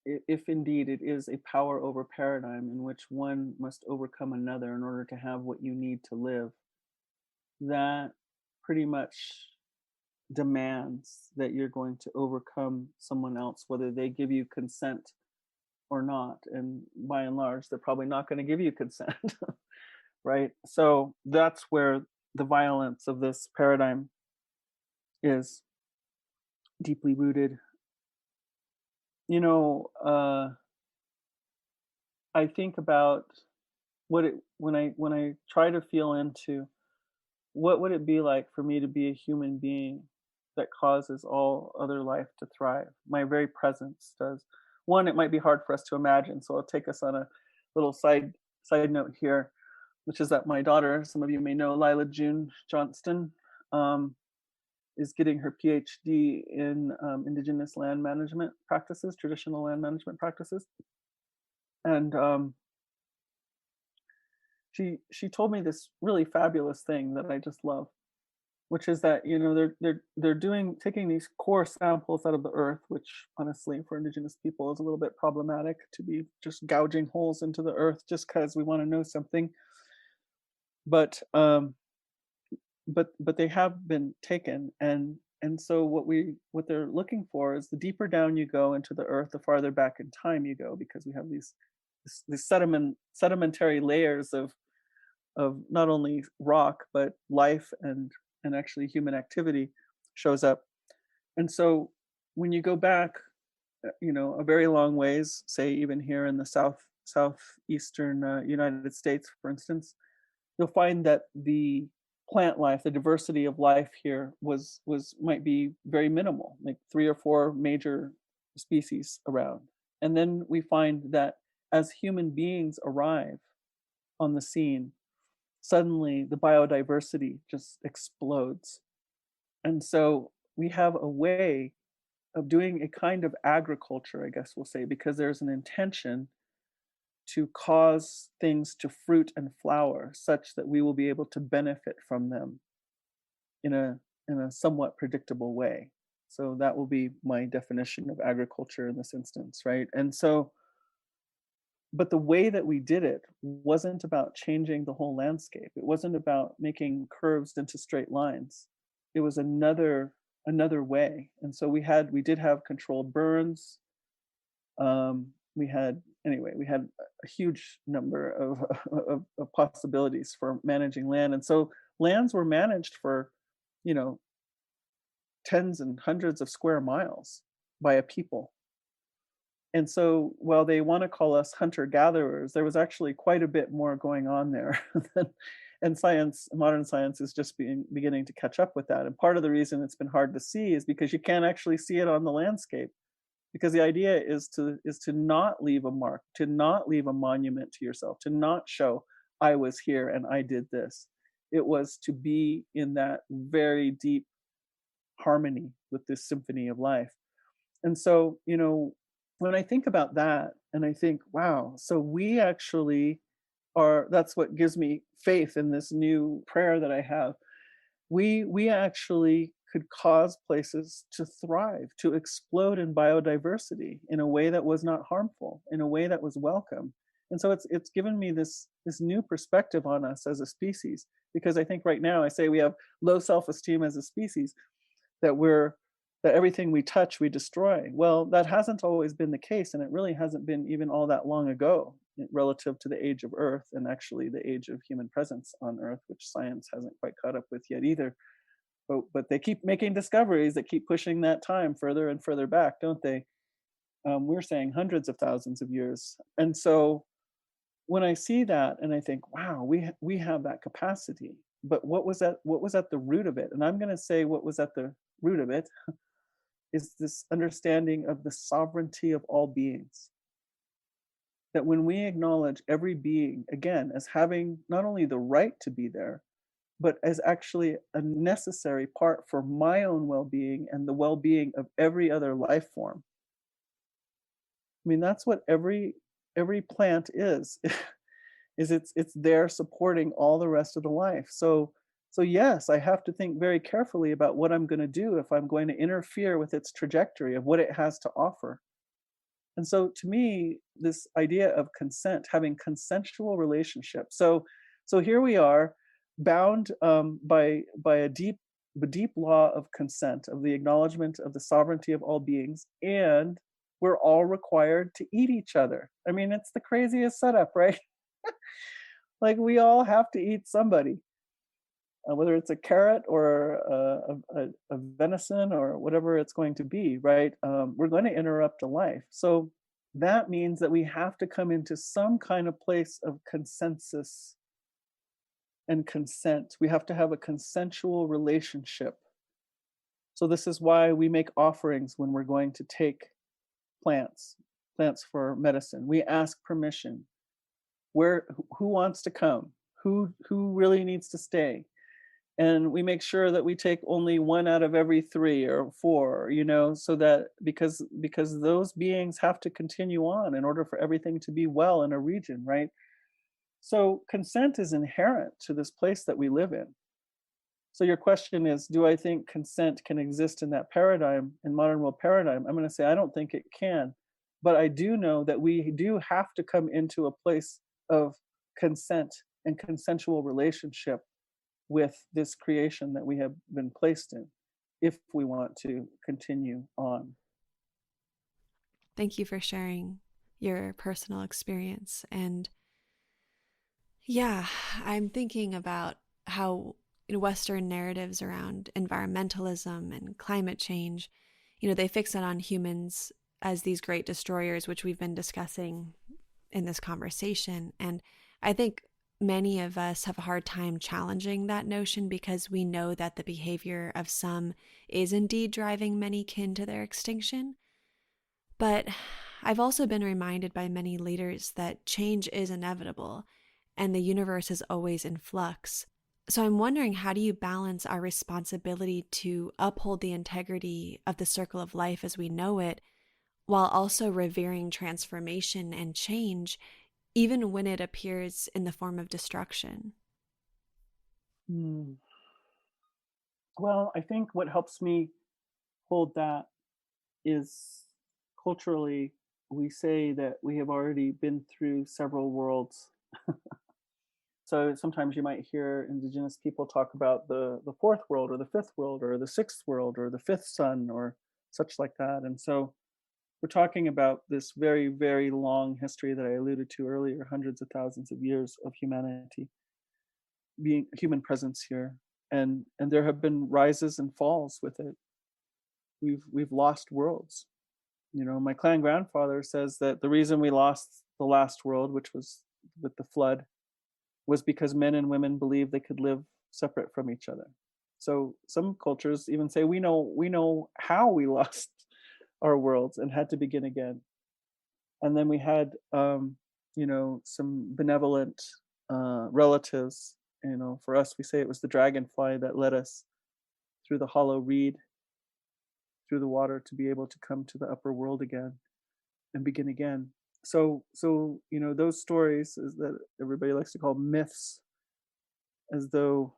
if indeed it is a power over paradigm in which one must overcome another in order to have what you need to live, that pretty much demands that you're going to overcome someone else, whether they give you consent or not. And by and large, they're probably not going to give you consent, right? So that's where the violence of this paradigm is deeply rooted. You know, I think about what it when I try to feel into what would it be like for me to be a human being that causes all other life to thrive? My very presence does. One, it might be hard for us to imagine, so I'll take us on a little side note here, which is that my daughter, some of you may know, Lila June Johnston, um, is getting her PhD in Indigenous land management practices, traditional land management practices, and she told me this really fabulous thing that I just love, which is that they're doing taking these core samples out of the earth, which honestly for indigenous people is a little bit problematic to be just gouging holes into the earth just because we want to know something. But but they have been taken, and so what they're looking for is the deeper down you go into the earth, the farther back in time you go, because we have these sedimentary layers of not only rock but life and actually human activity shows up. And so when you go back, a very long ways, say even here in the southeastern United States, for instance, you'll find that the plant life, the diversity of life here was might be very minimal, like three or four major species around. And then we find that as human beings arrive on the scene, suddenly the biodiversity just explodes. And so we have a way of doing a kind of agriculture, I guess we'll say, because there's an intention to cause things to fruit and flower such that we will be able to benefit from them in a somewhat predictable way. So that will be my definition of agriculture in this instance, right? And so but the way that we did it wasn't about changing the whole landscape. It wasn't about making curves into straight lines. It was another way. And so we did have controlled burns. We had anyway we had a huge number of possibilities for managing land, and so lands were managed for you know tens and hundreds of square miles by a people. And so while they want to call us hunter gatherers, there was actually quite a bit more going on there. And modern science is just beginning to catch up with that. And part of the reason it's been hard to see is because you can't actually see it on the landscape. Because the idea is to not leave a mark, to not leave a monument to yourself, to not show I was here and I did this. It was to be in that very deep harmony with this symphony of life. And so, when I think about that and I think, wow, so we actually that's what gives me faith in this new prayer that I have. We actually could cause places to thrive, to explode in biodiversity in a way that was not harmful, in a way that was welcome. And so it's given me this new perspective on us as a species, because I think right now I say we have low self-esteem as a species, that everything we touch we destroy. Well, that hasn't always been the case, and it really hasn't been even all that long ago relative to the age of Earth, and actually the age of human presence on Earth, which science hasn't quite caught up with yet either. But they keep making discoveries that keep pushing that time further and further back, don't they? We're saying hundreds of thousands of years. And so when I see that and I think, wow, we have that capacity. But what was at the root of it? And I'm going to say what was at the root of it is this understanding of the sovereignty of all beings. that when we acknowledge every being, again, as having not only the right to be there, but as actually a necessary part for my own well-being and the well-being of every other life form. I mean, that's what every plant is. Is it's there supporting all the rest of the life. So yes, I have to think very carefully about what I'm going to do if I'm going to interfere with its trajectory of what it has to offer. And so to me, this idea of consent, having consensual relationships. So here we are, bound by a deep law of consent, of the acknowledgement of the sovereignty of all beings, and we're all required to eat each other. I mean, it's the craziest setup, right? Like we all have to eat somebody, whether it's a carrot or a venison or whatever it's going to be, right? We're going to interrupt a life. So that means that we have to come into some kind of place of consensus and consent. We have to have a consensual relationship. So this is why we make offerings when we're going to take plants, plants for medicine. We ask permission. Who wants to come? Who really needs to stay? And we make sure that we take only one out of every three or four, so that because those beings have to continue on in order for everything to be well in a region, right? So consent is inherent to this place that we live in. So your question is, do I think consent can exist in that paradigm, in modern world paradigm? I'm going to say I don't think it can, but I do know that we do have to come into a place of consent and consensual relationship with this creation that we have been placed in, if we want to continue on. Thank you for sharing your personal experience. And yeah, I'm thinking about how Western narratives around environmentalism and climate change, they fix it on humans as these great destroyers, which we've been discussing in this conversation. And I think many of us have a hard time challenging that notion because we know that the behavior of some is indeed driving many kin to their extinction. But I've also been reminded by many leaders that change is inevitable and the universe is always in flux. So I'm wondering, how do you balance our responsibility to uphold the integrity of the circle of life as we know it, while also revering transformation and change, even when it appears in the form of destruction? Hmm. Well, I think what helps me hold that is culturally, we say that we have already been through several worlds. So sometimes you might hear indigenous people talk about the fourth world or the fifth world or the sixth world or the fifth sun or such like that. And so we're talking about this very, very long history that I alluded to earlier, hundreds of thousands of years of humanity, being human presence here. And there have been rises and falls with it. We've lost worlds. My clan grandfather says that the reason we lost the last world, which was with the flood, was because men and women believed they could live separate from each other. So some cultures even say we know how we lost our worlds and had to begin again. And then we had some benevolent relatives. For us, we say it was the dragonfly that led us through the hollow reed, through the water, to be able to come to the upper world again and begin again. So those stories is that everybody likes to call myths, as though,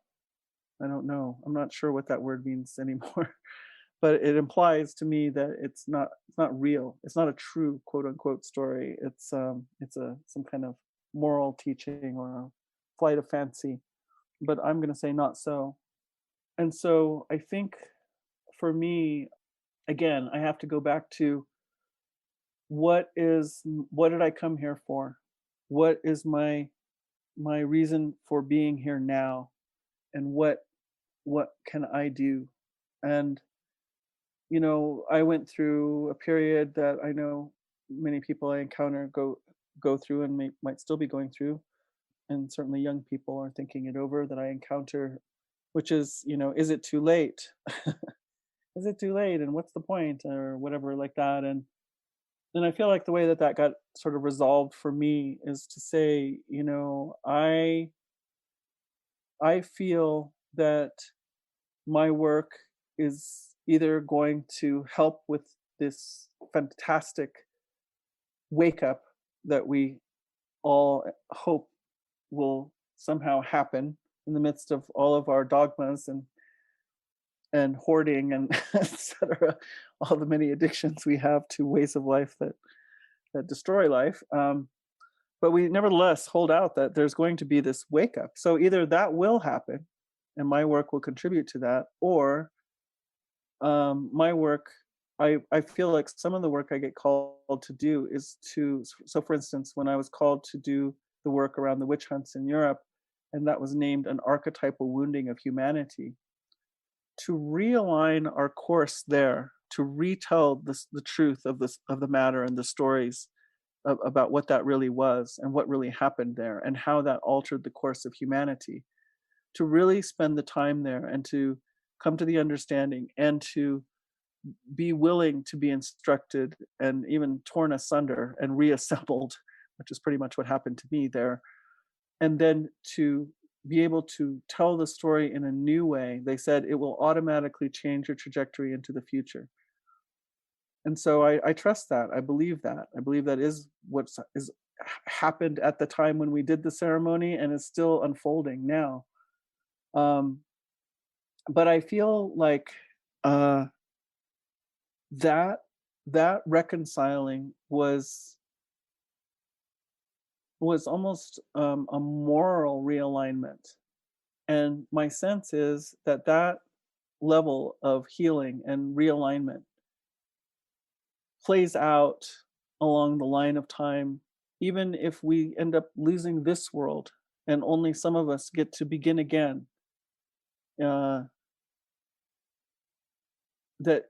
I don't know, I'm not sure what that word means anymore. But it implies to me that it's not real. It's not a true quote unquote story. It's a some kind of moral teaching or a flight of fancy. But I'm going to say not so. And so I think for me, again, I have to go back to what did I come here for? What is my reason for being here now? And what can I do? And I went through a period that I know many people I encounter go through and might still be going through, and certainly young people are thinking it over that I encounter, which is it too late? Is it too late? And what's the point, or whatever like that? And I feel like the way that that got sort of resolved for me is to say, I feel that my work is either going to help with this fantastic wake up that we all hope will somehow happen in the midst of all of our dogmas and hoarding and etc. All the many addictions we have to ways of life that destroy life. But we nevertheless hold out that there's going to be this wake up. So either that will happen, and my work will contribute to that, or my work. I feel like some of the work I get called to do is to. So, for instance, when I was called to do the work around the witch hunts in Europe, and that was named an archetypal wounding of humanity, to realign our course there, to retell the truth of this of the matter and the stories about what that really was and what really happened there and how that altered the course of humanity, to really spend the time there and to come to the understanding and to be willing to be instructed and even torn asunder and reassembled, which is pretty much what happened to me there, and then to be able to tell the story in a new way. They said it will automatically change your trajectory into the future. And so I trust that. I believe that. I believe that is what is happened at the time when we did the ceremony and is still unfolding now. Um, but I feel like uh, that that reconciling was almost a moral realignment, and my sense is that that level of healing and realignment plays out along the line of time, even if we end up losing this world and only some of us get to begin again. Uh, that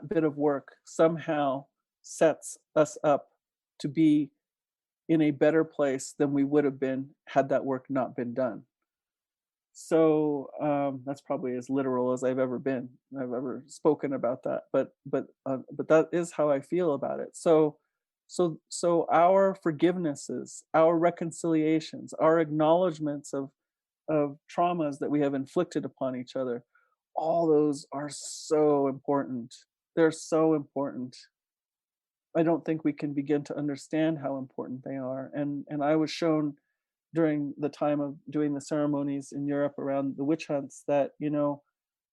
bit of work somehow sets us up to be in a better place than we would have been had that work not been done. So that's probably as literal as I've ever been. I've ever spoken about that, but that is how I feel about it. So our forgivenesses, our reconciliations, our acknowledgments of traumas that we have inflicted upon each other, all those are so important. They're so important. I don't think we can begin to understand how important they are. And I was shown during the time of doing the ceremonies in Europe around the witch hunts that,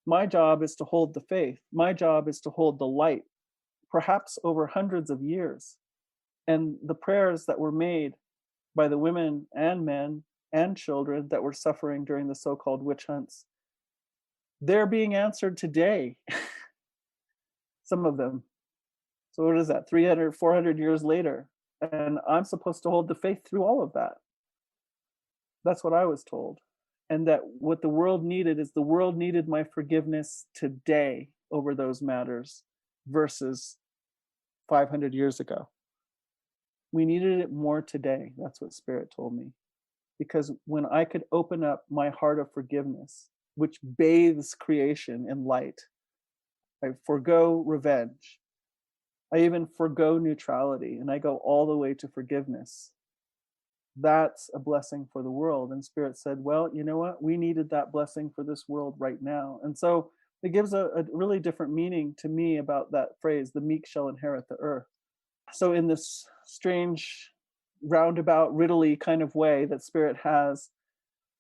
my job is to hold the faith. My job is to hold the light, perhaps over hundreds of years. And the prayers that were made by the women and men and children that were suffering during the so-called witch hunts, they're being answered today, some of them. So what is that, 300, 400 years later? And I'm supposed to hold the faith through all of that. That's what I was told. And that what the world needed is the world needed my forgiveness today over those matters versus 500 years ago. We needed it more today. That's what Spirit told me. Because when I could open up my heart of forgiveness, which bathes creation in light, I forgo revenge. I even forgo neutrality and I go all the way to forgiveness. That's a blessing for the world. And Spirit said, well, you know what? We needed that blessing for this world right now. And so it gives a really different meaning to me about that phrase, the meek shall inherit the earth. So, in this strange, roundabout, riddly kind of way that Spirit has,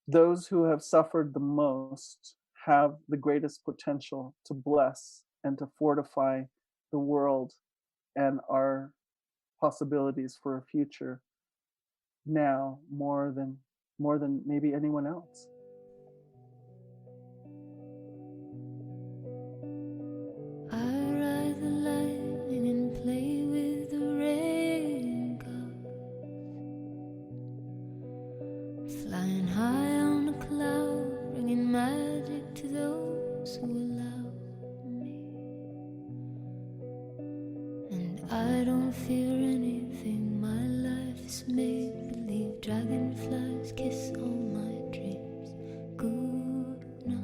those who have suffered the most have the greatest potential to bless and to fortify the world and our possibilities for a future now more than maybe anyone else. I ride the lightning and play with the raindrops, flying high on a cloud, bringing magic to those who allow me. And I don't fear anything, my life is made believe. Dragonflies kiss all my dreams. Good night.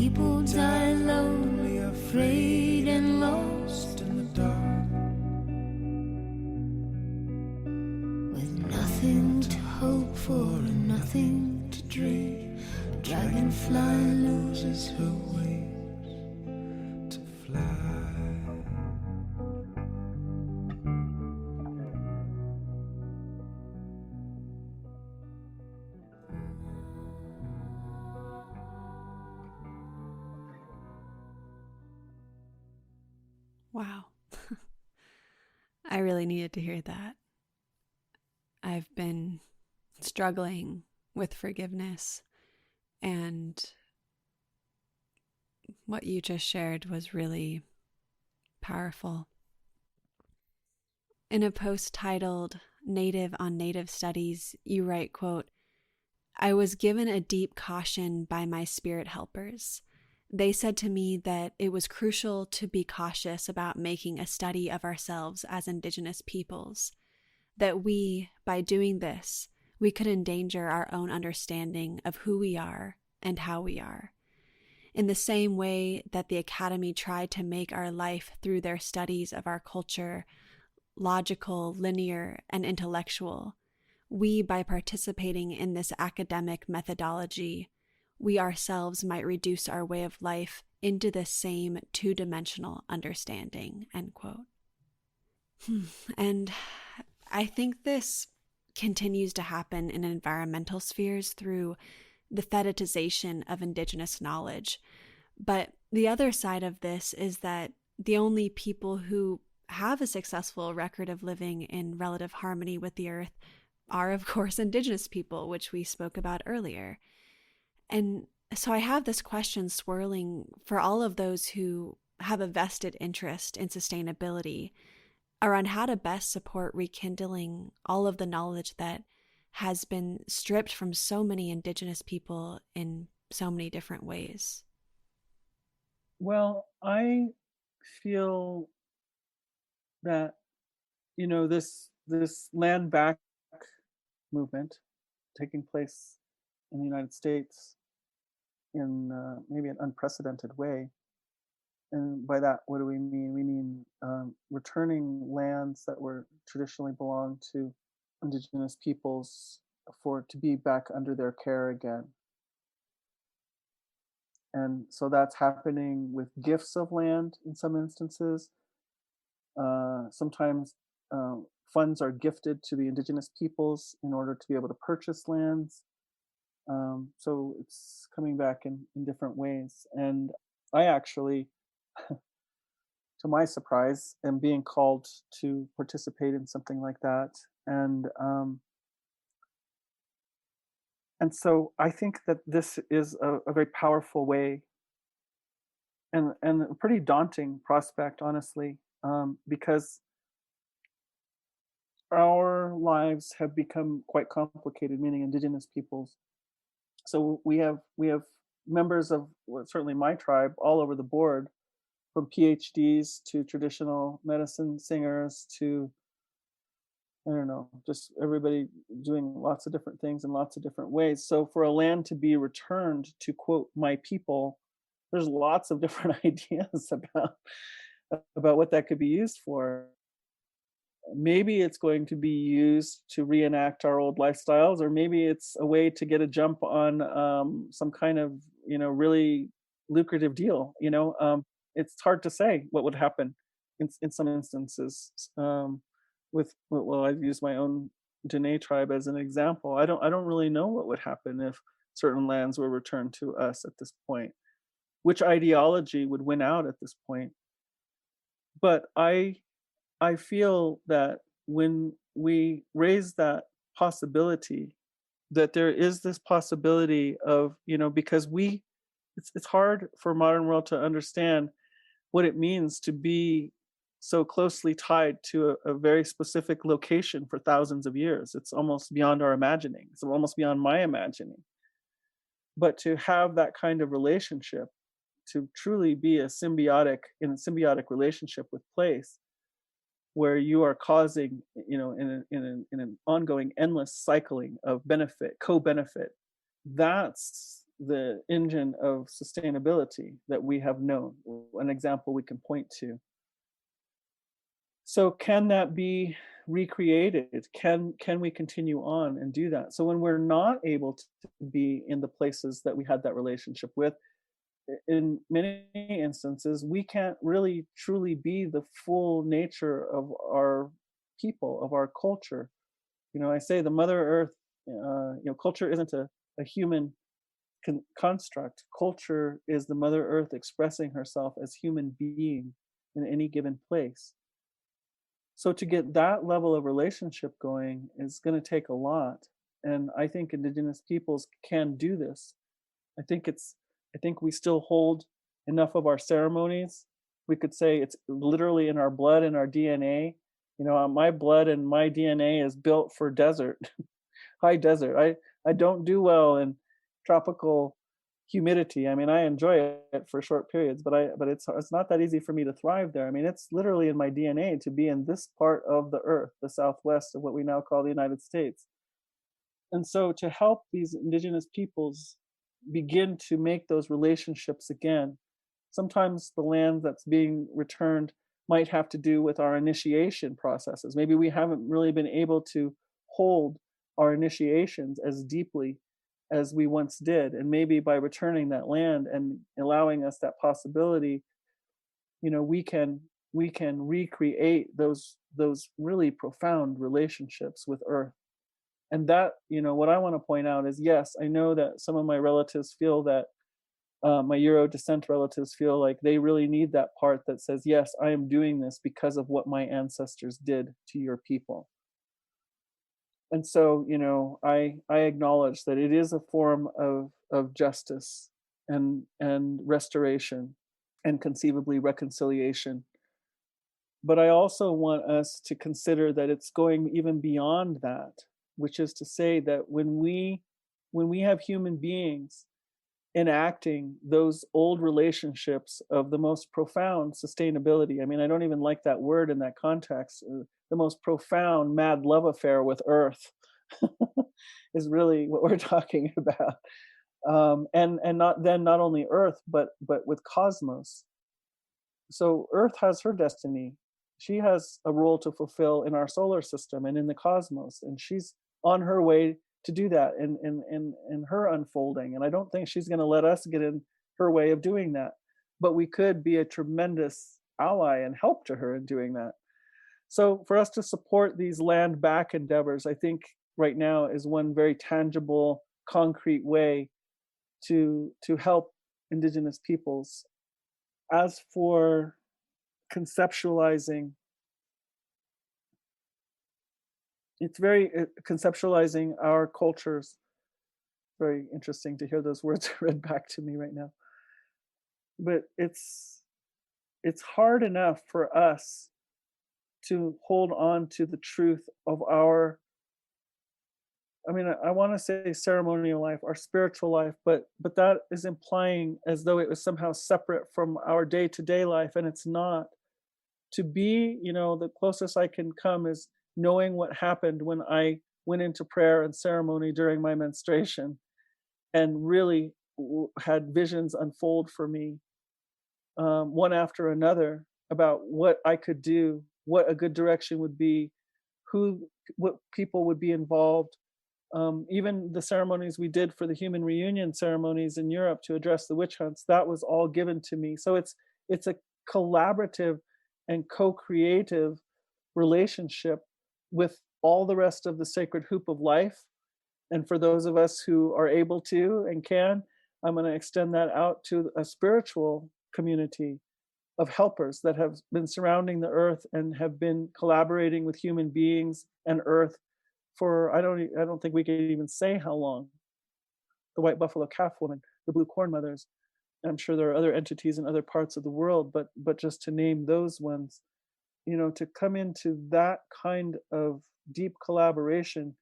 people die lonely, afraid and lost in the dark, with nothing to hope for and nothing to dream. A dragonfly loses her wings to fly. Wow. I really needed to hear that. I've been struggling with forgiveness, and what you just shared was really powerful. In a post titled Native on Native Studies, you write, quote, "I was given a deep caution by my spirit helpers. They said to me that it was crucial to be cautious about making a study of ourselves as Indigenous peoples, that we, by doing this, we could endanger our own understanding of who we are and how we are. In the same way that the Academy tried to make our life through their studies of our culture logical, linear, and intellectual, we, by participating in this academic methodology, we ourselves might reduce our way of life into the same two-dimensional understanding," end quote. And I think this continues to happen in environmental spheres through the fetishization of Indigenous knowledge. But the other side of this is that the only people who have a successful record of living in relative harmony with the earth are, of course, Indigenous people, which we spoke about earlier. And so I have this question swirling for all of those who have a vested interest in sustainability around how to best support rekindling all of the knowledge that has been stripped from so many Indigenous people in so many different ways. Well, I feel that, this land back movement taking place in the United States in maybe an unprecedented way. And by that, what do we mean? We mean returning lands that were traditionally belonged to Indigenous peoples for to be back under their care again. And so that's happening with gifts of land in some instances. Sometimes funds are gifted to the Indigenous peoples in order to be able to purchase lands. So it's coming back in different ways. And I actually, to my surprise, am being called to participate in something like that. And so I think that this is a very powerful way and a pretty daunting prospect, honestly, because our lives have become quite complicated, meaning Indigenous peoples. So we have members of, well, certainly my tribe all over the board, from PhDs to traditional medicine singers to, I don't know, just everybody doing lots of different things in lots of different ways. So for a land to be returned to, quote, my people, there's lots of different ideas about what that could be used for. Maybe it's going to be used to reenact our old lifestyles, or maybe it's a way to get a jump on some kind of, really lucrative deal. It's hard to say what would happen in some instances. Well, I've used my own Dene tribe as an example. I don't really know what would happen if certain lands were returned to us at this point. Which ideology would win out at this point? But I feel that when we raise that possibility, that there is this possibility of, because it's hard for modern world to understand what it means to be so closely tied to a very specific location for thousands of years. It's almost beyond our imagining. It's almost beyond my imagining. But to have that kind of relationship, to truly be in a symbiotic relationship with place, where you are causing, in an ongoing endless cycling of benefit, co-benefit, that's the engine of sustainability that we have known, an example we can point to. So can that be recreated? Can we continue on and do that? So when we're not able to be in the places that we had that relationship with, in many instances, we can't really truly be the full nature of our people, of our culture. I say the Mother Earth, culture isn't a human construct. Culture is the Mother Earth expressing herself as human being in any given place. So to get that level of relationship going is going to take a lot. And I think Indigenous peoples can do this. I think we still hold enough of our ceremonies. We could say it's literally in our blood and our DNA. My blood and my DNA is built for desert, high desert. I don't do well in tropical humidity. I mean, I enjoy it for short periods, but it's not that easy for me to thrive there. I mean, it's literally in my DNA to be in this part of the earth, the southwest of what we now call the United States. And so to help these indigenous peoples begin to make those relationships again, sometimes the land that's being returned might have to do with our initiation processes. Maybe we haven't really been able to hold our initiations as deeply as we once did. And maybe by returning that land and allowing us that possibility, we can recreate those really profound relationships with earth. And that, what I want to point out is, yes, I know that some of my relatives feel that, my Euro descent relatives feel like they really need that part that says, yes, I am doing this because of what my ancestors did to your people. And so, I acknowledge that it is a form of justice and restoration and conceivably reconciliation. But I also want us to consider that it's going even beyond that, which is to say that when we have human beings enacting those old relationships of the most profound sustainability. I mean, I don't even like that word in that context. The most profound mad love affair with Earth is really what we're talking about. And not only Earth, but with cosmos. So Earth has her destiny. She has a role to fulfill in our solar system and in the cosmos, and she's on her way to do that in her unfolding. And I don't think she's going to let us get in her way of doing that. But we could be a tremendous ally and help to her in doing that. So for us to support these land back endeavors, I think right now is one very tangible, concrete way to help Indigenous peoples. As for conceptualizing, it's very conceptualizing our cultures. Very interesting to hear those words read back to me right now. But it's hard enough for us to hold on to the truth of our, I want to say ceremonial life, our spiritual life, but that is implying as though it was somehow separate from our day-to-day life, and it's not. To be, the closest I can come is knowing what happened when I went into prayer and ceremony during my menstruation and really had visions unfold for me, one after another, about what I could do, what a good direction would be, what people would be involved. Even the ceremonies we did for the human reunion ceremonies in Europe to address the witch hunts, that was all given to me. So it's a collaborative and co-creative relationship with all the rest of the sacred hoop of life. And for those of us who are able to and can, I'm going to extend that out to a spiritual community of helpers that have been surrounding the earth and have been collaborating with human beings and earth for, I don't think we can even say how long. The white buffalo calf woman, the blue corn mothers. I'm sure there are other entities in other parts of the world, but just to name those ones, to come into that kind of deep collaboration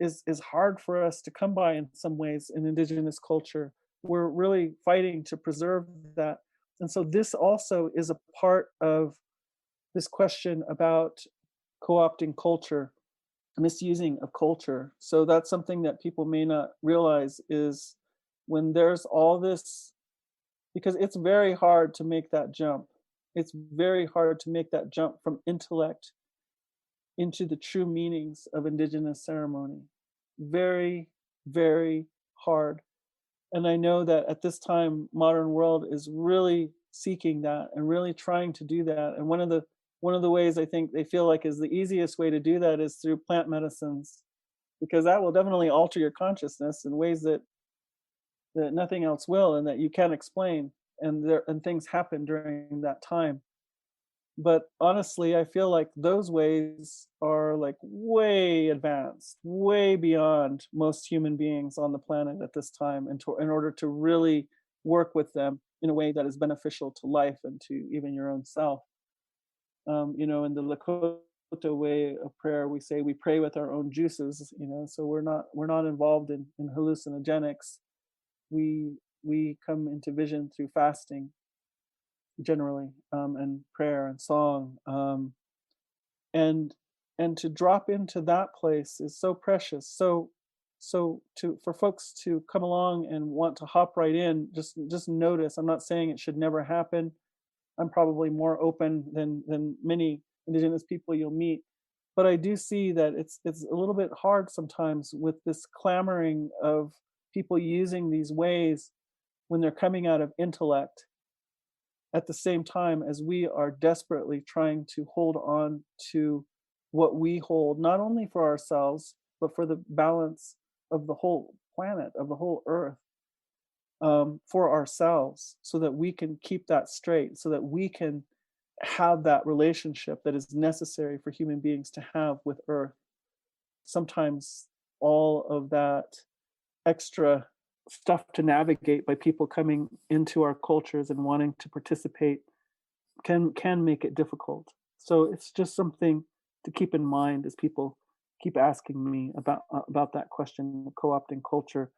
is hard for us to come by in some ways in Indigenous culture. We're really fighting to preserve that. And so this also is a part of this question about co-opting culture, misusing of culture. So that's something that people may not realize is when there's all this, because it's very hard to make that jump. It's very hard to make that jump from intellect into the true meanings of indigenous ceremony. Very, very hard. And I know that at this time, modern world is really seeking that and really trying to do that. And one of the ways I think they feel like is the easiest way to do that is through plant medicines, because that will definitely alter your consciousness in ways that nothing else will, and that you can't explain. And things happen during that time. But honestly, I feel like those ways are like way advanced, way beyond most human beings on the planet at this time, and in order to really work with them in a way that is beneficial to life and to even your own self. In the Lakota way of prayer, we say we pray with our own juices. So we're not involved in hallucinogenics. We come into vision through fasting generally, and prayer and song, and to drop into that place is so precious. So to for folks to come along and want to hop right in, just notice. I'm not saying it should never happen. I'm probably more open than many indigenous people you'll meet, but I do see that it's a little bit hard sometimes with this clamoring of people using these ways when they're coming out of intellect, at the same time as we are desperately trying to hold on to what we hold, not only for ourselves, but for the balance of the whole planet, of the whole earth, for ourselves, so that we can keep that straight, so that we can have that relationship that is necessary for human beings to have with earth. Sometimes all of that extra stuff to navigate by people coming into our cultures and wanting to participate can make it difficult. So it's just something to keep in mind as people keep asking me about that question of co-opting culture.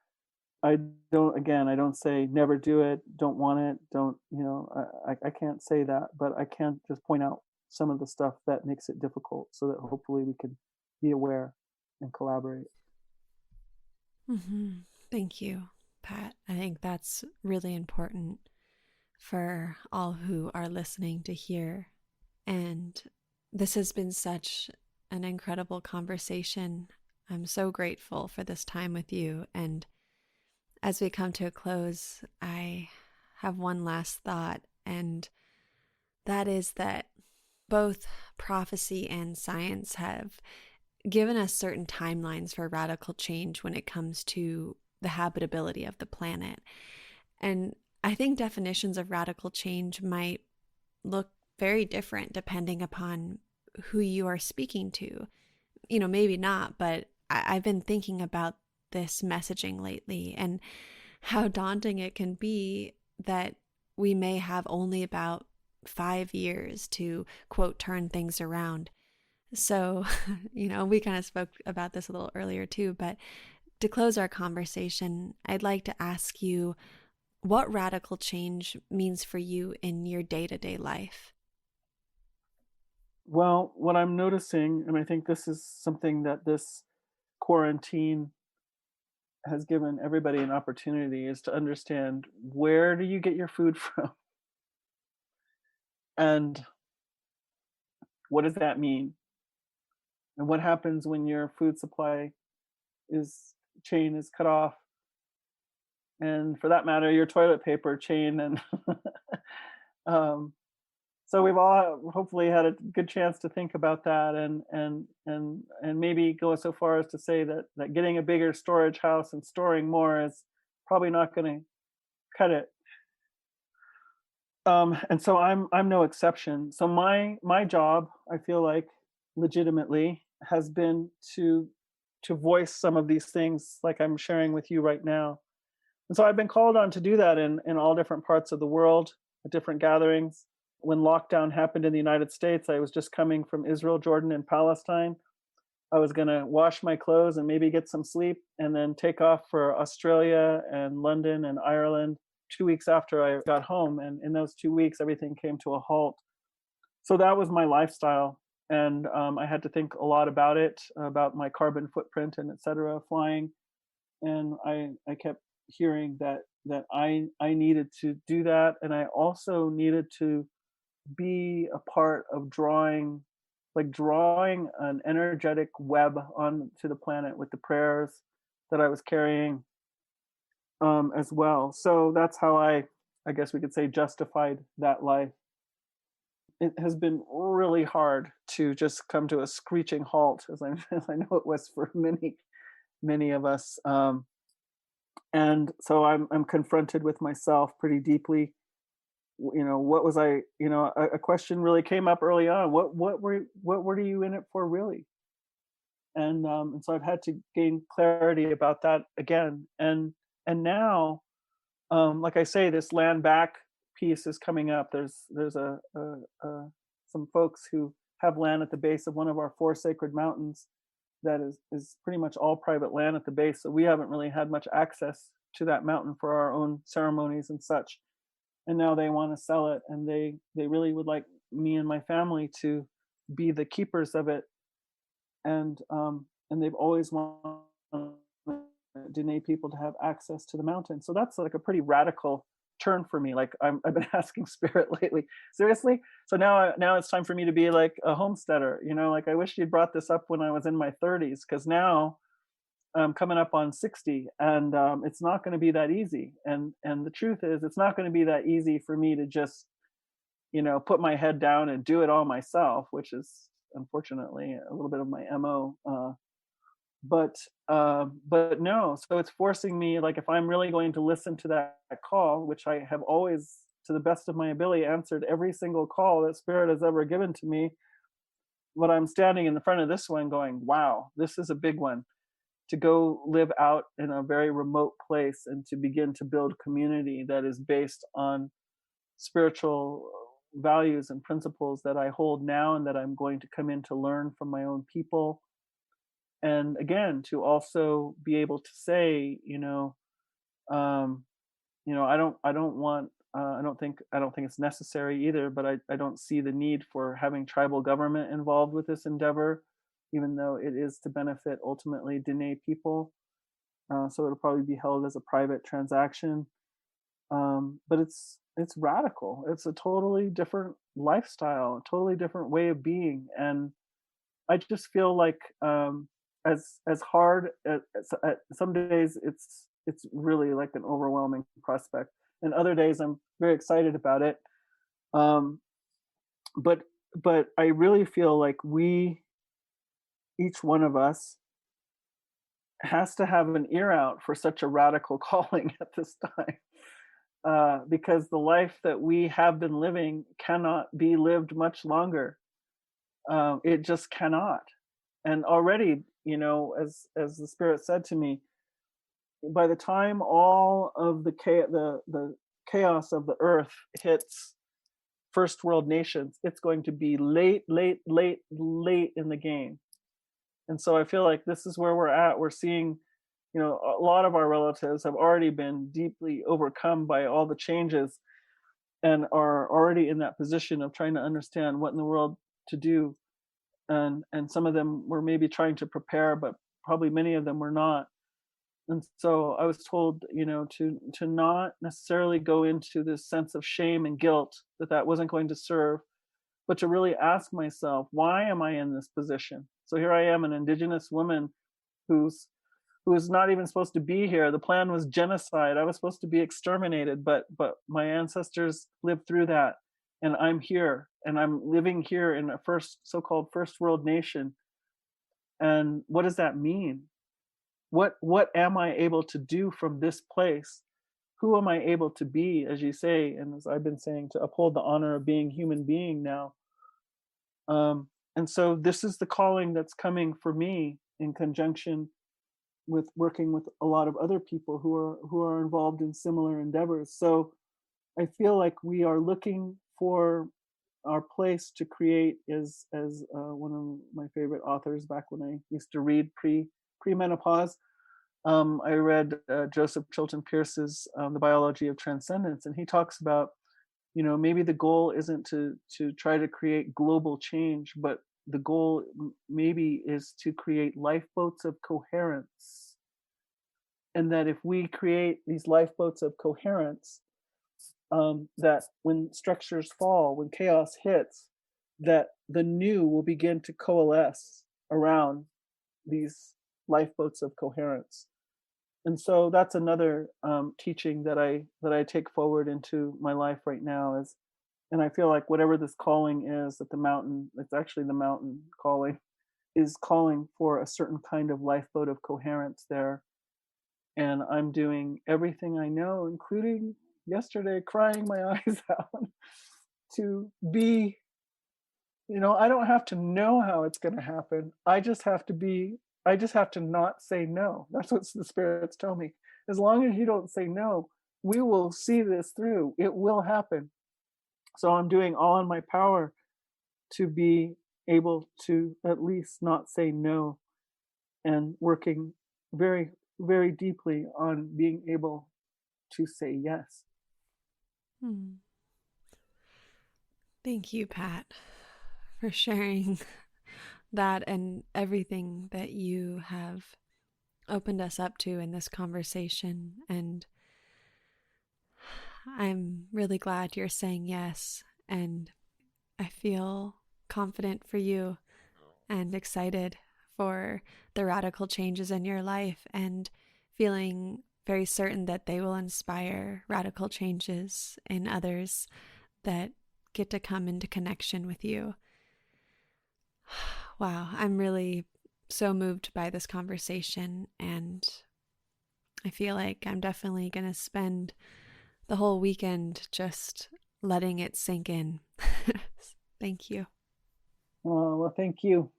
I don't say never do it, don't want it, don't, I can't say that, but I can just point out some of the stuff that makes it difficult, so that hopefully we can be aware and collaborate. Hmm. Thank you, Pat. I think that's really important for all who are listening to hear. And this has been such an incredible conversation. I'm so grateful for this time with you. And as we come to a close, I have one last thought, and that is that both prophecy and science have given us certain timelines for radical change when it comes to the habitability of the planet. And I think definitions of radical change might look very different depending upon who you are speaking to. Maybe not, but I've been thinking about this messaging lately and how daunting it can be that we may have only about 5 years to, quote, turn things around. So, we kind of spoke about this a little earlier too, but to close our conversation, I'd like to ask you what radical change means for you in your day-to-day life. Well, what I'm noticing, and I think this is something that this quarantine has given everybody an opportunity, is to understand, where do you get your food from? And what does that mean? And what happens when your food supply is chain is cut off? And for that matter, your toilet paper chain. And um, so we've all hopefully had a good chance to think about that, and maybe go so far as to say that getting a bigger storage house and storing more is probably not going to cut it. And so I'm no exception. So my job, I feel like, legitimately, has been to voice some of these things like I'm sharing with you right now. And so I've been called on to do that in all different parts of the world, at different gatherings. When lockdown happened in the United States, I was just coming from Israel, Jordan, and Palestine. I was going to wash my clothes and maybe get some sleep, and then take off for Australia and London and Ireland 2 weeks after I got home. And in those 2 weeks, everything came to a halt. So that was my lifestyle. And I had to think a lot about it, about my carbon footprint and et cetera, flying. And I kept hearing that I needed to do that, and I also needed to be a part of drawing an energetic web onto the planet with the prayers that I was carrying, as well. So that's how I guess we could say, justified that life. It has been really hard to just come to a screeching halt, as I as I know it was for many of us. And so I'm confronted with myself pretty deeply. What was I? A question really came up early on. What were you in it for, really? And so I've had to gain clarity about that again. And now, like I say, this land back piece is coming up. There's some folks who have land at the base of one of our four sacred mountains that is pretty much all private land at the base. So we haven't really had much access to that mountain for our own ceremonies and such. And now they want to sell it, and they really would like me and my family to be the keepers of it. And they've always wanted Dene people to have access to the mountain. So that's like a pretty radical turn for me. Like I've been asking spirit lately, seriously. So now it's time for me to be like a homesteader. Like I wish you'd brought this up when I was in my 30s, because now I'm coming up on 60, and it's not going to be that easy. And the truth is, it's not going to be that easy for me to just put my head down and do it all myself, which is unfortunately a little bit of my mo. But no, so it's forcing me, like, if I'm really going to listen to that call, which I have always, to the best of my ability, answered every single call that spirit has ever given to me. But I'm standing in the front of this one going, wow, this is a big one, to go live out in a very remote place and to begin to build community that is based on spiritual values and principles that I hold now and that I'm going to come in to learn from my own people. And again, to also be able to say, um, I don't want, I don't think it's necessary either, but I don't see the need for having tribal government involved with this endeavor, even though it is to benefit ultimately Dene people. So it'll probably be held as a private transaction. But it's radical. It's a totally different lifestyle, a totally different way of being. And I just feel like, as hard at some days, it's really like an overwhelming prospect, and other days I'm very excited about it. Um, but but I really feel like each one of us, has to have an ear out for such a radical calling at this time, because the life that we have been living cannot be lived much longer. It just cannot. And already, as the spirit said to me, by the time all of the chaos of the earth hits first world nations, it's going to be late, late, late, late in the game. And so I feel like this is where we're at. We're seeing, a lot of our relatives have already been deeply overcome by all the changes, and are already in that position of trying to understand what in the world to do. And some of them were maybe trying to prepare, but probably many of them were not. And so I was told, to not necessarily go into this sense of shame and guilt, that wasn't going to serve, but to really ask myself, why am I in this position? So here I am, an Indigenous woman who's who is not even supposed to be here. The plan was genocide. I was supposed to be exterminated, but my ancestors lived through that, and I'm here, and I'm living here in a so-called first world nation. And what does that mean? What am I able to do from this place? Who am I able to be, as you say, and as I've been saying, to uphold the honor of being human being now? And so this is the calling that's coming for me, in conjunction with working with a lot of other people who are involved in similar endeavors. So I feel like we are looking for our place to create, as one of my favorite authors back when I used to read pre-menopause. I read Joseph Chilton Pearce's The Biology of Transcendence, and he talks about, maybe the goal isn't to try to create global change, but the goal maybe is to create lifeboats of coherence, And that if we create these lifeboats of coherence, that when structures fall, when chaos hits, that the new will begin to coalesce around these lifeboats of coherence. And so that's another teaching that I take forward into my life right now is, and I feel like whatever this calling is that the mountain, it's actually the mountain calling, is calling for a certain kind of lifeboat of coherence there. And I'm doing everything I know, including yesterday crying my eyes out to be, I don't have to know how it's going to happen. I just have to not say no. That's what the spirits tell me. As long as you don't say no, we will see this through. It will happen. So I'm doing all in my power to be able to at least not say no, and working very, very deeply on being able to say yes. Hmm. Thank you, Pat, for sharing that and everything that you have opened us up to in this conversation. And I'm really glad you're saying yes. And I feel confident for you and excited for the radical changes in your life, and feeling very certain that they will inspire radical changes in others that get to come into connection with you. Wow, I'm really so moved by this conversation, and I feel like I'm definitely going to spend the whole weekend just letting it sink in. Thank you. Well, thank you.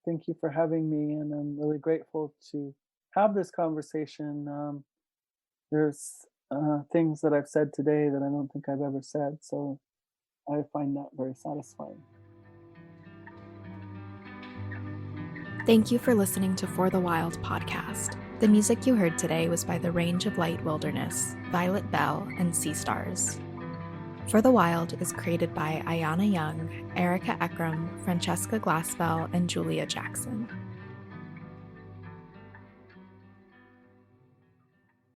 Thank you for having me. And I'm really grateful to have this conversation. There's things that I've said today that I don't think I've ever said. So I find that very satisfying. Thank you for listening to For the Wild podcast. The music you heard today was by the Range of Light Wilderness, Violet Bell, and Sea Stars. For the Wild is created by Ayana Young, Erica Ekram, Francesca Glassbell, and Julia Jackson.